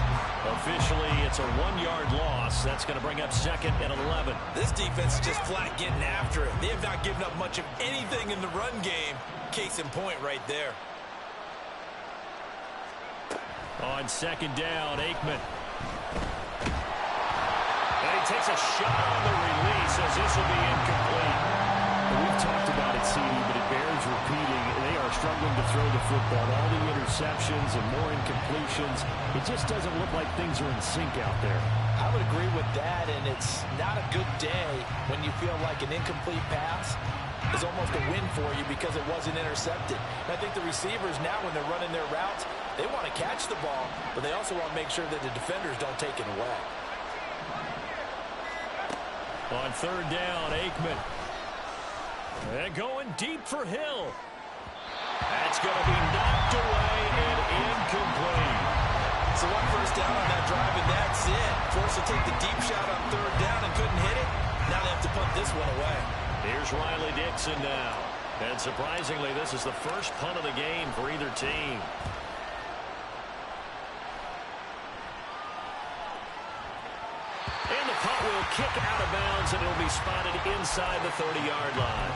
Officially, it's a 1-yard loss. That's going to bring up 2nd and 11. This defense is just flat getting after it. They have not given up much of anything in the run game. Case in point right there. On 2nd down, Aikman. And he takes a shot on the release as this will be incomplete. We've talked about it, CD, but it bears repeating. They are struggling to throw the football. All the interceptions and more incompletions. It just doesn't look like things are in sync out there. I would agree with that, and it's not a good day when you feel like an incomplete pass is almost a win for you because it wasn't intercepted. And I think the receivers now, when they're running their routes, they want to catch the ball, but they also want to make sure that the defenders don't take it away. On 3rd down, Aikman. And going deep for Hill. That's going to be knocked away and incomplete. So 1 first down on that drive, and that's it. Forced to take the deep shot on 3rd down and couldn't hit it. Now they have to punt this one away. Here's Riley Dixon now. And surprisingly, this is the first punt of the game for either team. And the punt will kick out of bounds, and it'll be spotted inside the 30-yard line.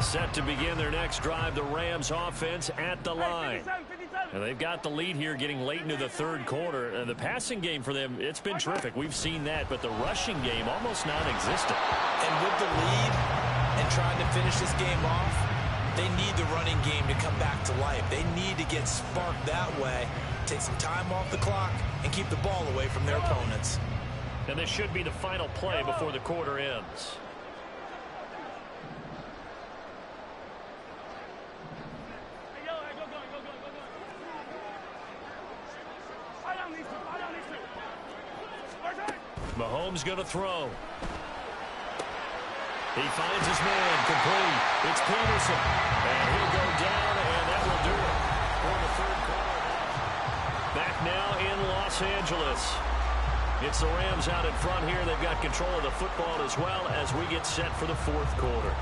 Set to begin their next drive, the Rams offense at the line. And they've got the lead here getting late into the third quarter. And the passing game for them, it's been terrific. We've seen that, but the rushing game almost non-existent. And with the lead and trying to finish this game off, they need the running game to come back to life. They need to get sparked that way, take some time off the clock, and keep the ball away from their opponents. And this should be the final play before the quarter ends. Mahomes going to throw. He finds his man, complete. It's Peterson. And he'll go down, and that will do it for the third quarter. Back now in Los Angeles. It's the Rams out in front here. They've got control of the football as well as we get set for the fourth quarter.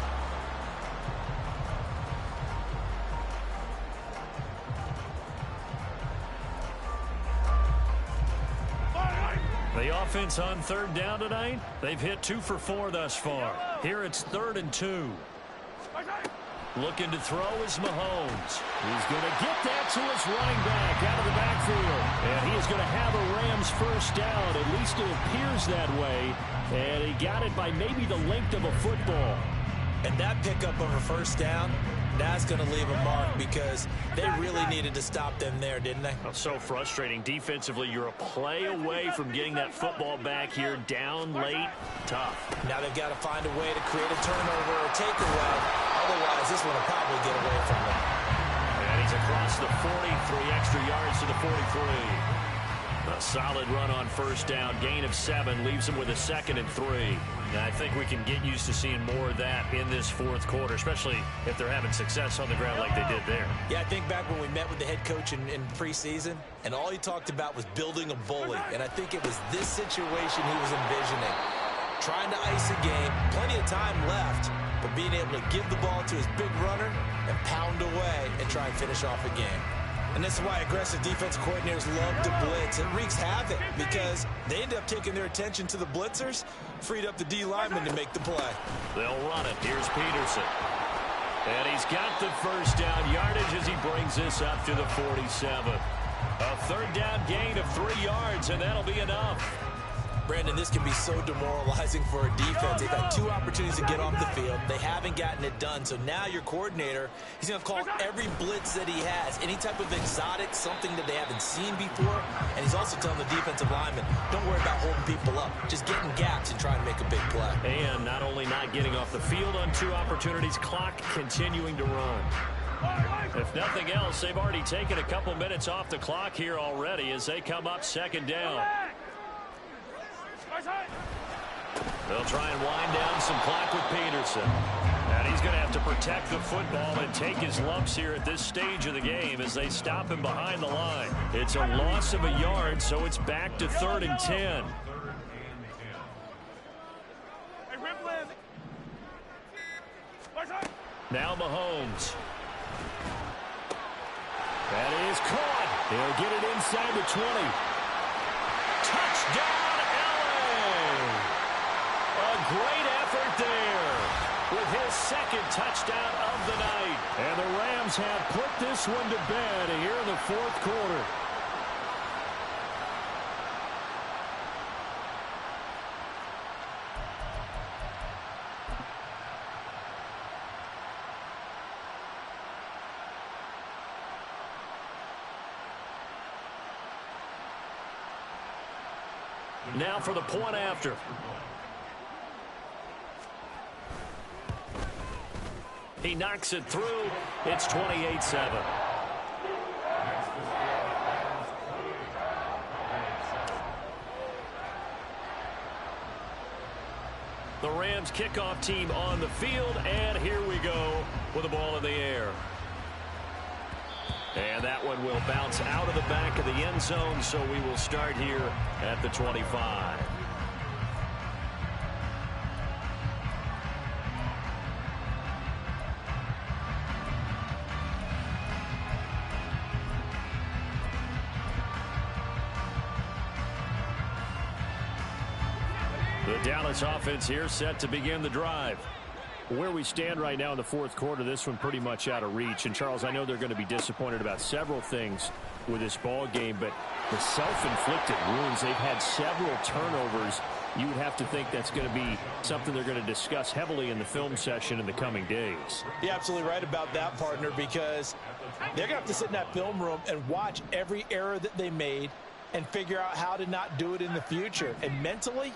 The offense on third down tonight, they've hit 2 for 4 thus far. Here it's 3rd and 2. Looking to throw is Mahomes. He's going to get that to his running back out of the backfield. And he is going to have a Rams first down. At least it appears that way. And he got it by maybe the length of a football. And that pickup of a first down, that's going to leave a mark because they really needed to stop them there, didn't they? Oh, so frustrating. Defensively, you're a play away from getting that football back here down late. Tough. Now they've got to find a way to create a turnover or takeaway. Otherwise, this one will probably get away from them. And he's across the 40, 3 extra yards to the 43. A solid run on first down. Gain of 7 leaves him with a 2nd and 3. And I think we can get used to seeing more of that in this fourth quarter, especially if they're having success on the ground like they did there. Yeah, I think back when we met with the head coach in preseason, and all he talked about was building a bully. And I think it was this situation he was envisioning. Trying to ice a game, plenty of time left, but being able to give the ball to his big runner and pound away and try and finish off a game. And this is why aggressive defense coordinators love to blitz. It wreaks havoc because they end up taking their attention to the blitzers, freed up the D lineman to make the play. They'll run it. Here's Peterson. And he's got the first down yardage as he brings this up to the 47. A third down gain of 3 yards, and that'll be enough. Brandon, this can be so demoralizing for a defense. They've had 2 opportunities to get off the field. They haven't gotten it done. So now your coordinator, he's going to call every blitz that he has, any type of exotic, something that they haven't seen before. And he's also telling the defensive lineman, don't worry about holding people up. Just get in gaps and try and make a big play. And not only not getting off the field on 2 opportunities, clock continuing to run. If nothing else, they've already taken a couple minutes off the clock here already as they come up 2nd down. They'll try and wind down some clock with Peterson. And he's going to have to protect the football and take his lumps here at this stage of the game as they stop him behind the line. It's a loss of a yard, so it's back to 3rd and 10. Now Mahomes. That is caught. He'll get it inside the 20. Touchdown! Great effort there with his 2nd touchdown of the night. And the Rams have put this one to bed here in the fourth quarter. Now for the point after. He knocks it through. It's 28-7. The Rams kickoff team on the field, and here we go with the ball in the air. And that one will bounce out of the back of the end zone, so we will start here at the 25. The Dallas offense here set to begin the drive. Where we stand right now in the fourth quarter, this one pretty much out of reach. And, Charles, I know they're going to be disappointed about several things with this ball game, but the self-inflicted wounds, they've had several turnovers. You would have to think that's going to be something they're going to discuss heavily in the film session in the coming days. You're absolutely right about that, partner, because they're going to have to sit in that film room and watch every error that they made and figure out how to not do it in the future. And mentally,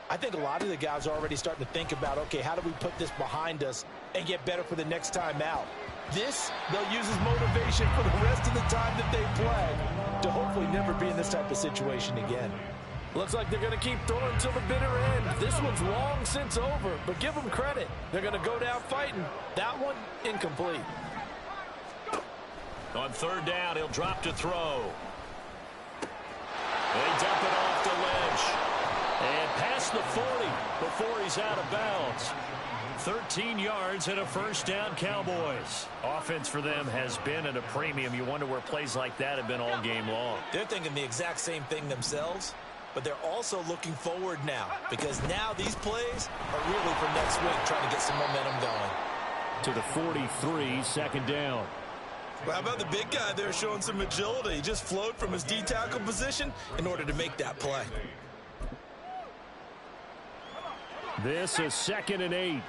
I think a lot of the guys are already starting to think about, okay, how do we put this behind us and get better for the next time out? This, they'll use as motivation for the rest of the time that they play to hopefully never be in this type of situation again. Looks like they're going to keep throwing till the bitter end. This one's long since over, but give them credit. They're going to go down fighting. That one, incomplete. On third down, he'll drop to throw. They dump it off the ledge. And past the 40 before he's out of bounds. 13 yards and a first down, Cowboys. Offense for them has been at a premium. You wonder where plays like that have been all game long. They're thinking the exact same thing themselves, but they're also looking forward now, because now these plays are really for next week, trying to get some momentum going. To the 43, second down. Well, how about the big guy there showing some agility? He just flowed from his D-tackle position in order to make that play. This is 2nd and 8.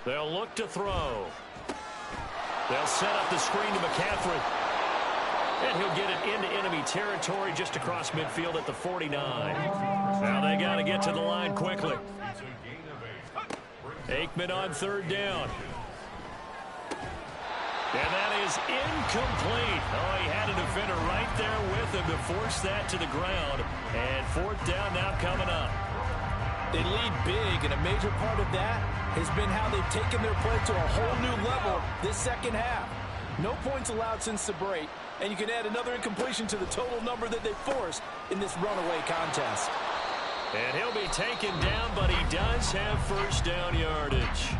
They'll look to throw. They'll set up the screen to McCaffrey. And he'll get it into enemy territory just across midfield at the 49. Now they got to get to the line quickly. Aikman on third down. And that is incomplete. Oh, he had a defender right there with him to force that to the ground. And fourth down now coming up. They lead big, and a major part of that has been how they've taken their play to a whole new level this second half. No points allowed since the break, and you can add another incompletion to the total number that they forced in this runaway contest. And he'll be taken down, but he does have first down yardage.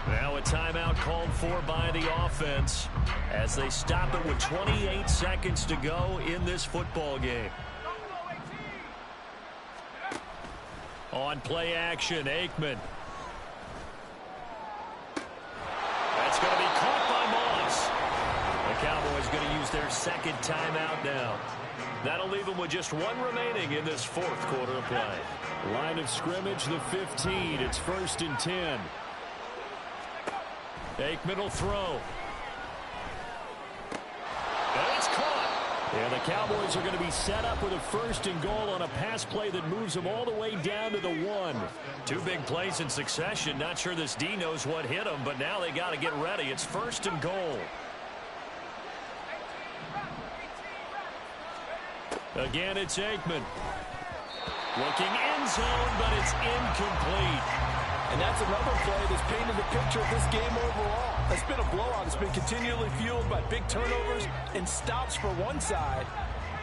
Now a timeout called for by the offense as they stop it with 28 seconds to go in this football game. On play action, Aikman. That's going to be caught by Moss. The Cowboys going to use their second timeout now. That'll leave them with just one remaining in this fourth quarter of play. Line of scrimmage, the 15. It's 1st and 10. Aikman will throw. And it's caught. And the Cowboys are going to be set up with a 1st and goal on a pass play that moves them all the way down to the 1. Two big plays in succession. Not sure this D knows what hit them, but now they got to get ready. It's 1st and goal. Again, it's Aikman. Looking end zone, but it's incomplete. And that's another play that's painted the picture of this game overall. It's been a blowout. It's been continually fueled by big turnovers and stops for one side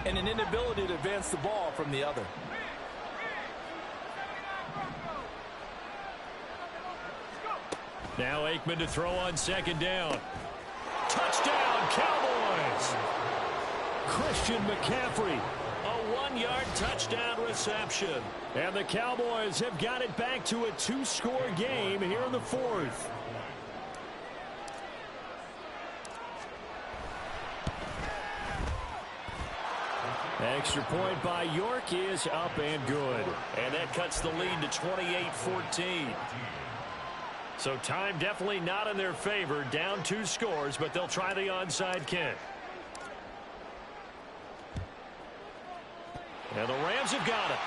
and an inability to advance the ball from the other. Now Aikman to throw on second down. Touchdown, Cowboys! Christian McCaffrey. A 1-yard touchdown reception. And the Cowboys have got it back to a 2-score game here in the fourth. Extra point by York is up and good. And that cuts the lead to 28-14. So time definitely not in their favor. Down 2 scores, but they'll try the onside kick. And the Rams have got it.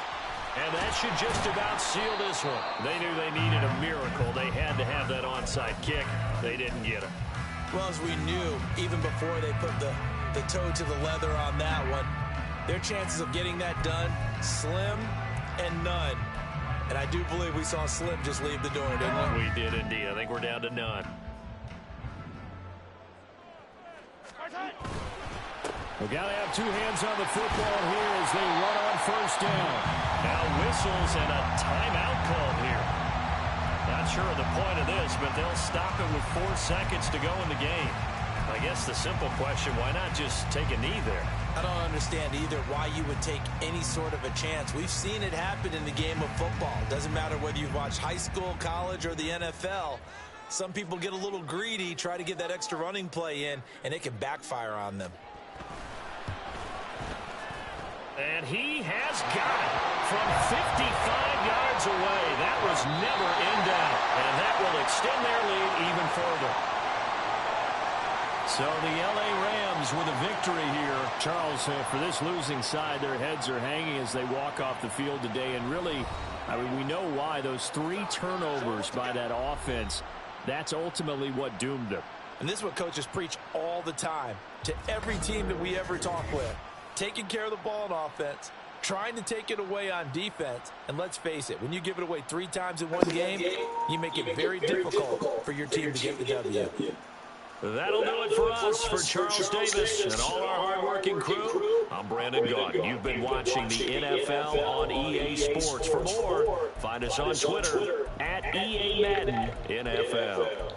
And that should just about seal this one. They knew they needed a miracle. They had to have that onside kick. They didn't get it. Well, as we knew, even before they put the toe to the leather on that one, their chances of getting that done, slim and none. And I do believe we saw Slim just leave the door, didn't we? We did indeed. I think we're down to none. We've got to have 2 hands on the football here as they run on first down. Now whistles and a timeout call here. Not sure of the point of this, but they'll stop it with 4 seconds to go in the game. I guess the simple question, why not just take a knee there? I don't understand either why you would take any sort of a chance. We've seen it happen in the game of football. Doesn't matter whether you've watched high school, college, or the NFL. Some people get a little greedy, try to get that extra running play in, and it can backfire on them. And he has got it from 55 yards away. That was never in doubt. And that will extend their lead even further. So the L.A. Rams with a victory here. Charles, for this losing side, their heads are hanging as they walk off the field today. And really, I mean, we know why. Those 3 turnovers by that offense, that's ultimately what doomed them. And this is what coaches preach all the time to every team that we ever talk with. Taking care of the ball on offense, trying to take it away on defense. And let's face it, when you give it away 3 times in one game, you make it very difficult for your team to get the W. That'll do it for us. For Charles Davis and all our hardworking crew, I'm Brandon Gaudin. You've been watching the NFL on EA Sports. For more, find us on Twitter at EA Madden NFL.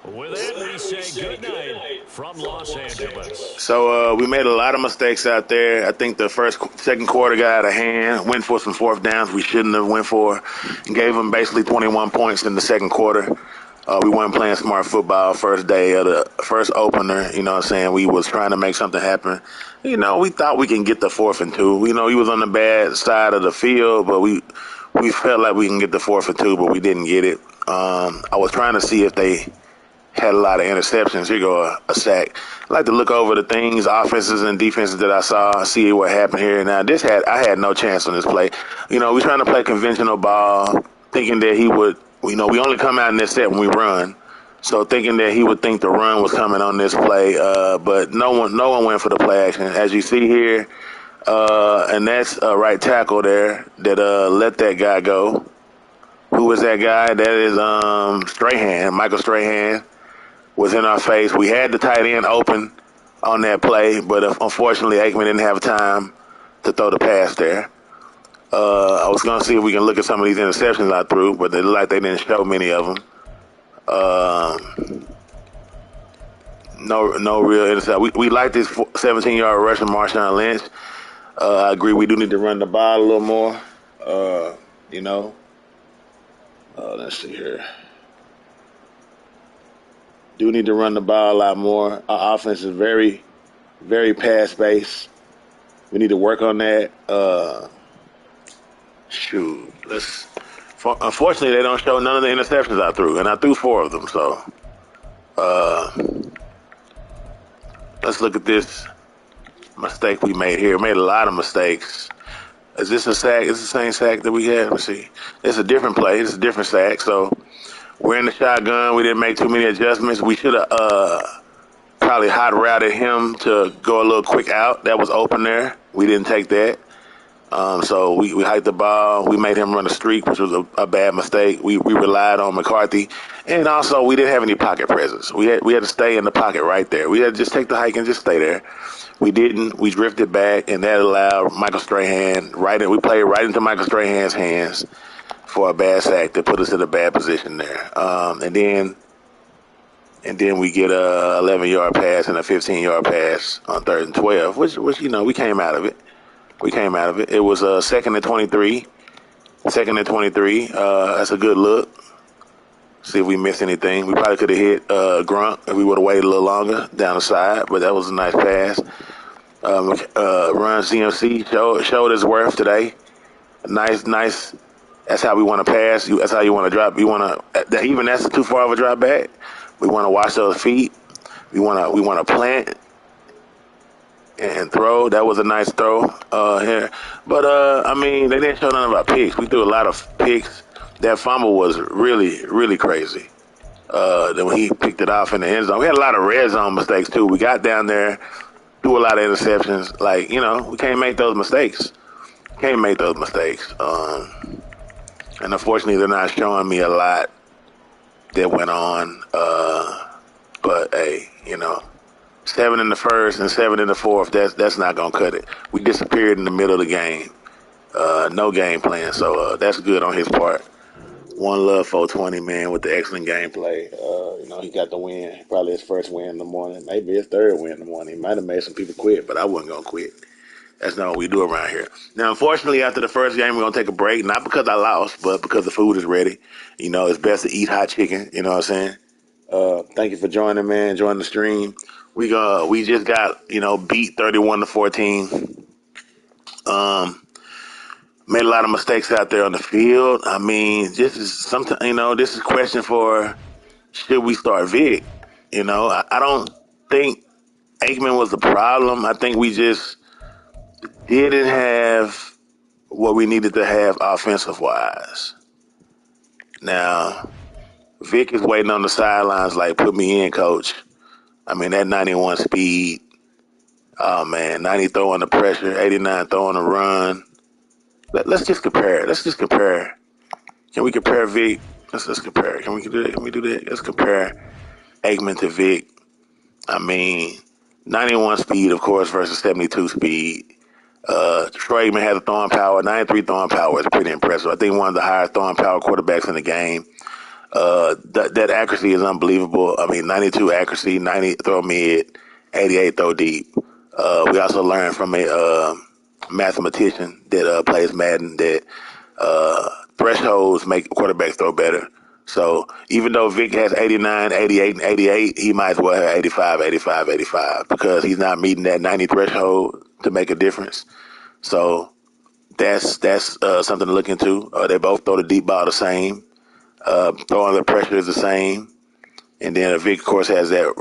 With that, we say good night from Los Angeles. So we made a lot of mistakes out there. I think the second quarter got out of hand, went for some fourth downs we shouldn't have went for, and gave them basically 21 points in the second quarter. We weren't playing smart football first day of the first opener. You know what I'm saying? We was trying to make something happen. You know, we thought we can get the 4th and 2. You know, he was on the bad side of the field, but we felt like we can get the 4th and 2, but we didn't get it. I was trying to see if they had a lot of interceptions. Here go a sack. I like to look over the things, offenses and defenses that I saw, see what happened here. Now, I had no chance on this play. You know, we're trying to play conventional ball, thinking that he would, you know, we only come out in this set when we run. So thinking that he would think the run was coming on this play, but no one went for the play action. As you see here, and that's a right tackle there that let that guy go. Who was that guy? That is Strahan, Michael Strahan. Was in our face. We had the tight end open on that play, but unfortunately Aikman didn't have time to throw the pass there. I was going to see if we can look at some of these interceptions I threw, but they look like they didn't show many of them. No real interception. We like this 17-yard rush from Marshawn Lynch. I agree we do need to run the ball a little more. You know. Let's see here. Do need to run the ball a lot more. Our offense is very, very pass-based. We need to work on that. Unfortunately, they don't show none of the interceptions I threw, and I threw 4 of them. So, let's look at this mistake we made here. We made a lot of mistakes. Is this a sack? Is it the same sack that we had? Let me see. It's a different play. It's a different sack. So, we're in the shotgun. We didn't make too many adjustments. We should have probably hot routed him to go a little quick out. That was open there. We didn't take that. So we hiked the ball. We made him run a streak, which was a bad mistake. We relied on McCarthy. And also, we didn't have any pocket presence. We had to stay in the pocket right there. We had to just take the hike and just stay there. We didn't. We drifted back, and that allowed Michael Strahan we played right into Michael Strahan's hands for a bad sack that put us in a bad position there. And then we get a 11-yard pass and a 15-yard pass on 3rd and 12, which you know, we came out of it. It was a 2nd and 23. 2nd and 23. That's a good look. See if we missed anything. We probably could have hit Grunt if we would have waited a little longer down the side, but that was a nice pass. Run CMC showed his worth today. Nice. That's how we want to pass. That's how you want to drop. You want to even that's too far of a drop back. We want to watch those feet. We want to plant and throw. That was a nice throw here. But I mean, they didn't show none of our picks. We threw a lot of picks. That fumble was really, really crazy. Then when he picked it off in the end zone, we had a lot of red zone mistakes too. We got down there, threw a lot of interceptions. Like, you know, we can't make those mistakes. And unfortunately, they're not showing me a lot that went on. But hey, you know, 7 in the first and 7 in the fourth, that's not going to cut it. We disappeared in the middle of the game. No game plan, so that's good on his part. One love 420, man, with the excellent gameplay. He got the win. Probably his first win in the morning. Maybe his third win in the morning. He might have made some people quit, but I wasn't going to quit. That's not what we do around here. Now, unfortunately, after the first game, we're going to take a break. Not because I lost, but because the food is ready. It's best to eat hot chicken. You know what I'm saying? Thank you for joining, man. Join the stream. We just got, beat 31-14. Made a lot of mistakes out there on the field. I mean, this is something, this is a question for should we start Vic? I don't think Aikman was the problem. I think we just didn't have what we needed to have offensive-wise. Now, Vic is waiting on the sidelines like, put me in, coach. I mean, that 91 speed, oh, man, 90 throwing the pressure, 89 throwing the run. Let's just compare. Can we compare Vic? Let's compare. Can we do that? Can we do that? Let's compare Aikman to Vic. I mean, 91 speed, of course, versus 72 speed. Troy Aikman has a throwing power. 93 throwing power is pretty impressive. I think one of the highest throwing power quarterbacks in the game. That accuracy is unbelievable. I mean, 92 accuracy, 90 throw mid, 88 throw deep. We also learned from a mathematician that plays Madden that thresholds make quarterbacks throw better. So even though Vic has 89, 88, and 88, he might as well have 85, 85, 85 because he's not meeting that 90 threshold to make a difference. So that's something to look into. They both throw the deep ball the same. Throwing the pressure is the same. And then Vic, of course, has that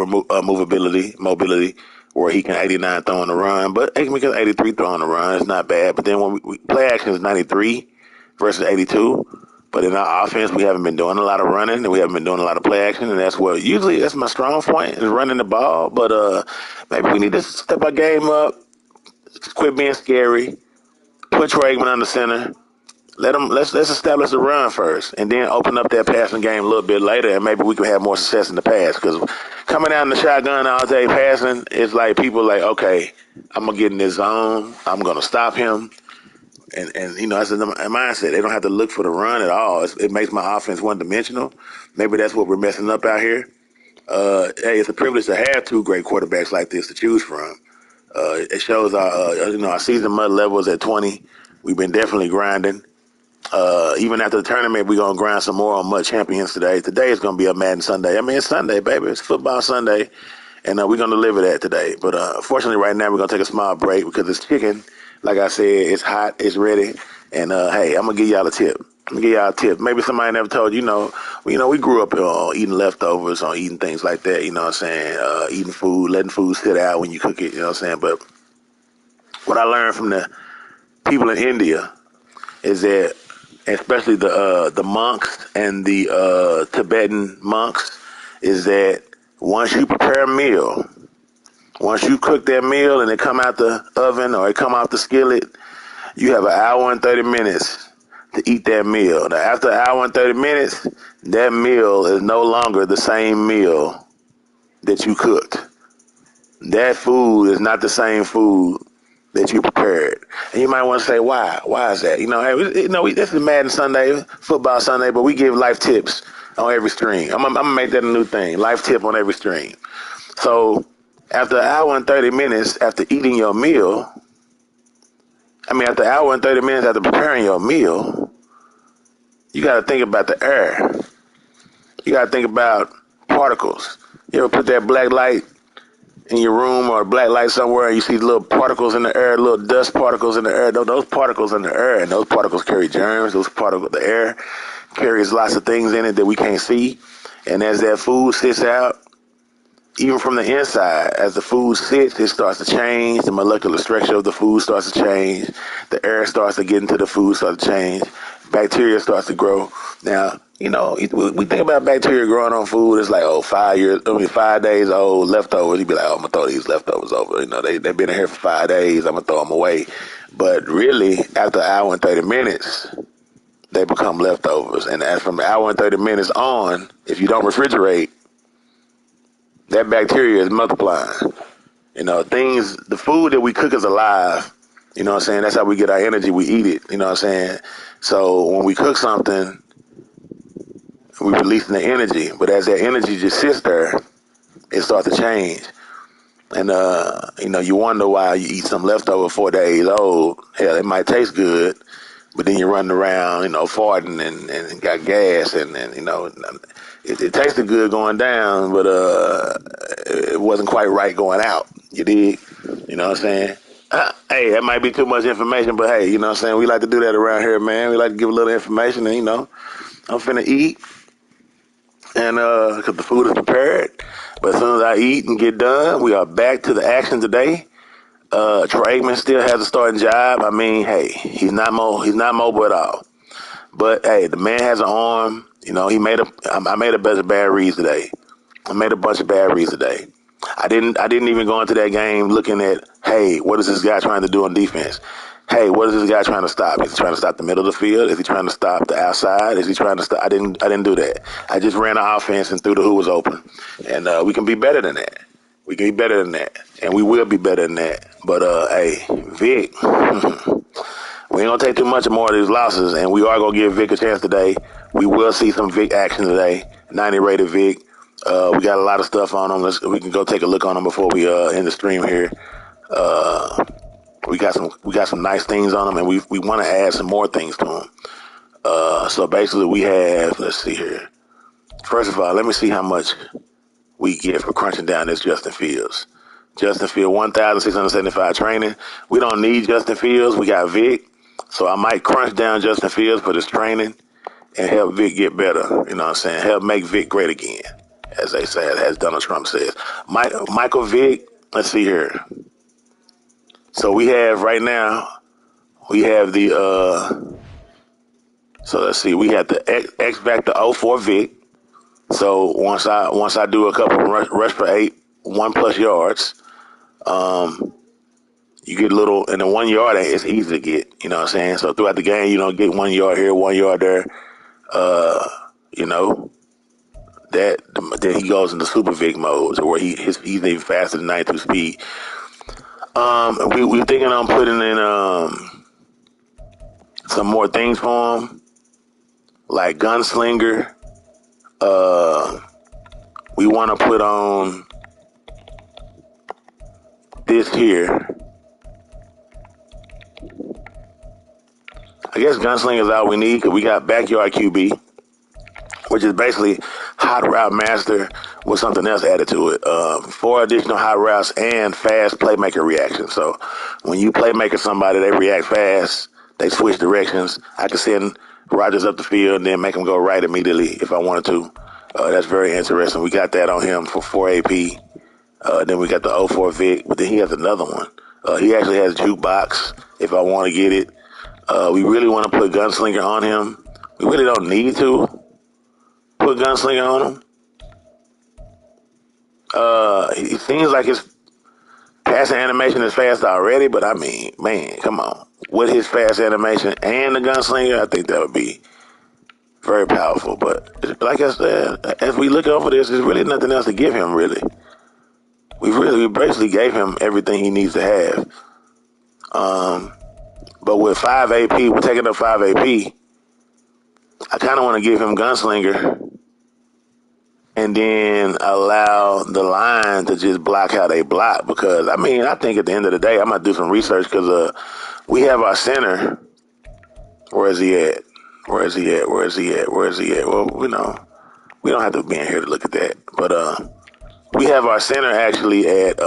mobility, where he can 89 throwing the run. But Aikman can 83 throwing the run. It's not bad. But then when we play action is 93 versus 82. But in our offense, we haven't been doing a lot of running, and we haven't been doing a lot of play action. And that's my strong point is running the ball. But maybe we need to step our game up, quit being scary, put Troy Aikman under center. Let's establish the run first, and then open up that passing game a little bit later, and maybe we can have more success in the pass. Because coming out in the shotgun all day passing, it's like people like, okay, I'm gonna get in this zone, I'm gonna stop him, and that's a mindset. They don't have to look for the run at all. It makes my offense one dimensional. Maybe that's what we're messing up out here. Hey, it's a privilege to have two great quarterbacks like this to choose from. It shows our season mud levels at 20. We've been definitely grinding. Even after the tournament, we're going to grind some more on Mud Champions today. Today is going to be a Madden Sunday. I mean, it's Sunday, baby. It's football Sunday, and we're going to deliver that today. But fortunately, right now, we're going to take a small break because it's chicken. Like I said, it's hot, it's ready, and hey, I'm going to give y'all a tip. Maybe somebody never told you, we grew up on eating leftovers, on eating things like that, you know what I'm saying, eating food, letting food sit out when you cook it, you know what I'm saying. But what I learned from the people in India is that, especially the monks and the Tibetan monks, is that once you prepare a meal, once you cook that meal and it come out the oven or it come out the skillet, you have an hour and 30 minutes to eat that meal. Now, after an hour and 30 minutes, that meal is no longer the same meal that you cooked. That food is not the same food that you prepared. And you might want to say, why? Why is that? Hey, this is Madden Sunday, football Sunday, but we give life tips on every stream. I'm going to make that a new thing, life tip on every stream. So after an hour and 30 minutes after eating your meal, after an hour and 30 minutes after preparing your meal, you got to think about the air. You got to think about particles. You ever put that black light in your room or a black light somewhere and you see little particles in the air, little dust particles in the air? Those particles in the air, and those particles carry germs. The air carries lots of things in it that we can't see. And as that food sits out, even from the inside, as the food sits, it starts to change. The molecular structure of the food starts to change. The air starts to get into the food, starts to change. Bacteria starts to grow. Now, we think about bacteria growing on food. It's like, 5 days old, leftovers. You'd be like, I'm going to throw these leftovers over. They've been in here for 5 days. I'm going to throw them away. But really, after an hour and 30 minutes, they become leftovers. And as from an hour and 30 minutes on, if you don't refrigerate, that bacteria is multiplying. The food that we cook is alive. You know what I'm saying? That's how we get our energy. We eat it. You know what I'm saying? So when we cook something, we releasing the energy. But as that energy just sits there, it starts to change. And, you wonder why you eat some leftover 4 days old. Hell, it might taste good, but then you're running around, farting and got gas and it tasted good going down, but it wasn't quite right going out. You dig? You know what I'm saying? Hey, that might be too much information, but hey, you know what I'm saying? We like to do that around here, man. We like to give a little information and, I'm finna eat and, cause the food is prepared. But as soon as I eat and get done, we are back to the action today. Troy Aikman still has a starting job. I mean, hey, he's not mobile at all. But hey, the man has an arm. I made a bunch of bad reads today. I didn't even go into that game looking at, hey, what is this guy trying to do on defense? Hey, what is this guy trying to stop? Is he trying to stop the middle of the field? Is he trying to stop the outside? Is he trying to stop? I didn't do that. I just ran the offense and threw the who was open. And we can be better than that. We can be better than that. And we will be better than that. But hey, Vic, we ain't gonna take too much more of these losses, and we are gonna give Vic a chance today. We will see some Vic action today. 90 rated Vic. We got a lot of stuff on him. We can go take a look on him before we end the stream here. We got some nice things on him, and we want to add some more things to him. So basically, we have. Let's see here. First of all, let me see how much we get for crunching down this Justin Fields. Justin Fields, 1,675 training. We don't need Justin Fields. We got Vic. So I might crunch down Justin Fields for this training and help Vic get better. You know what I'm saying? Help make Vic great again, as they say, as Donald Trump says. Michael Vick, let's see here. So we have right now, we have the, so let's see, we have the X Factor 04 Vic. So once I do a couple of rush for 8, 1+ yards, you get a little, and the 1 yard, it's easy to get, you know what I'm saying? So throughout the game, get 1 yard here, 1 yard there, then he goes into Super Vic mode, where he's even faster than 92 speed. We're thinking on putting in some more things for him, like Gunslinger. We want to put on this here. I guess Gunslinger is all we need, because we got Backyard QB, which is basically hot route master with something else added to it. 4 additional hot routes and fast playmaker reactions. So when you playmaker somebody, they react fast. They switch directions. I can send Rodgers up the field and then make him go right immediately if I wanted to. That's very interesting. We got that on him for 4 AP. Then we got the 04 Vic, but then he has another one. He actually has Jukebox if I want to get it. We really want to put Gunslinger on him. We really don't need to put Gunslinger on him. It seems like his passing animation is fast already, but I mean, man, come on. With his fast animation and the Gunslinger, I think that would be very powerful. But like I said, as we look over this, there's really nothing else to give him, really. We basically gave him everything he needs to have. But with 5 AP, we're taking up 5 AP. I kind of want to give him Gunslinger and then allow the line to just block how they block. Because, I mean, I think at the end of the day, I'm going to do some research because we have our center. Where is he at? Well, we don't have to be in here to look at that. But we have our center actually at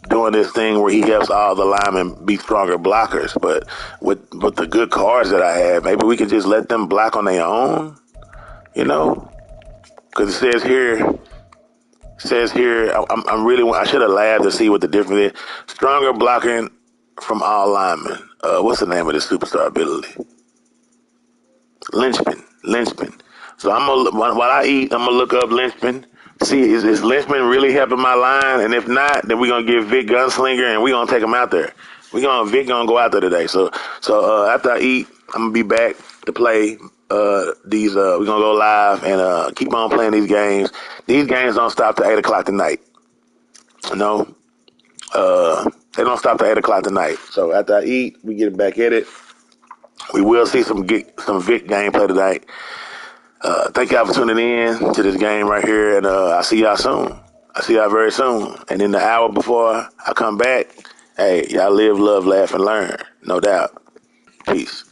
doing this thing where he helps all the linemen be stronger blockers. But with the good cards that I have, maybe we can just let them block on their own, because it says here, I should have labbed to see what the difference is. Stronger blocking from all linemen. What's the name of this superstar ability? Lynchman. So while I eat, I'm gonna look up Lynchman. See, is Lynchman really helping my line? And if not, then we're gonna give Vic Gunslinger and we're gonna take him out there. Vic gonna go out there today. So after I eat, I'm gonna be back to play these. We're gonna go live and keep on playing these games. These games don't stop till 8 o'clock tonight. They don't stop till 8 o'clock tonight. So after I eat, we get back at it. We will see some Vic gameplay tonight. Thank y'all for tuning in to this game right here, and I'll see y'all soon. I'll see y'all very soon. And in the hour before I come back, hey, y'all live, love, laugh, and learn. No doubt. Peace.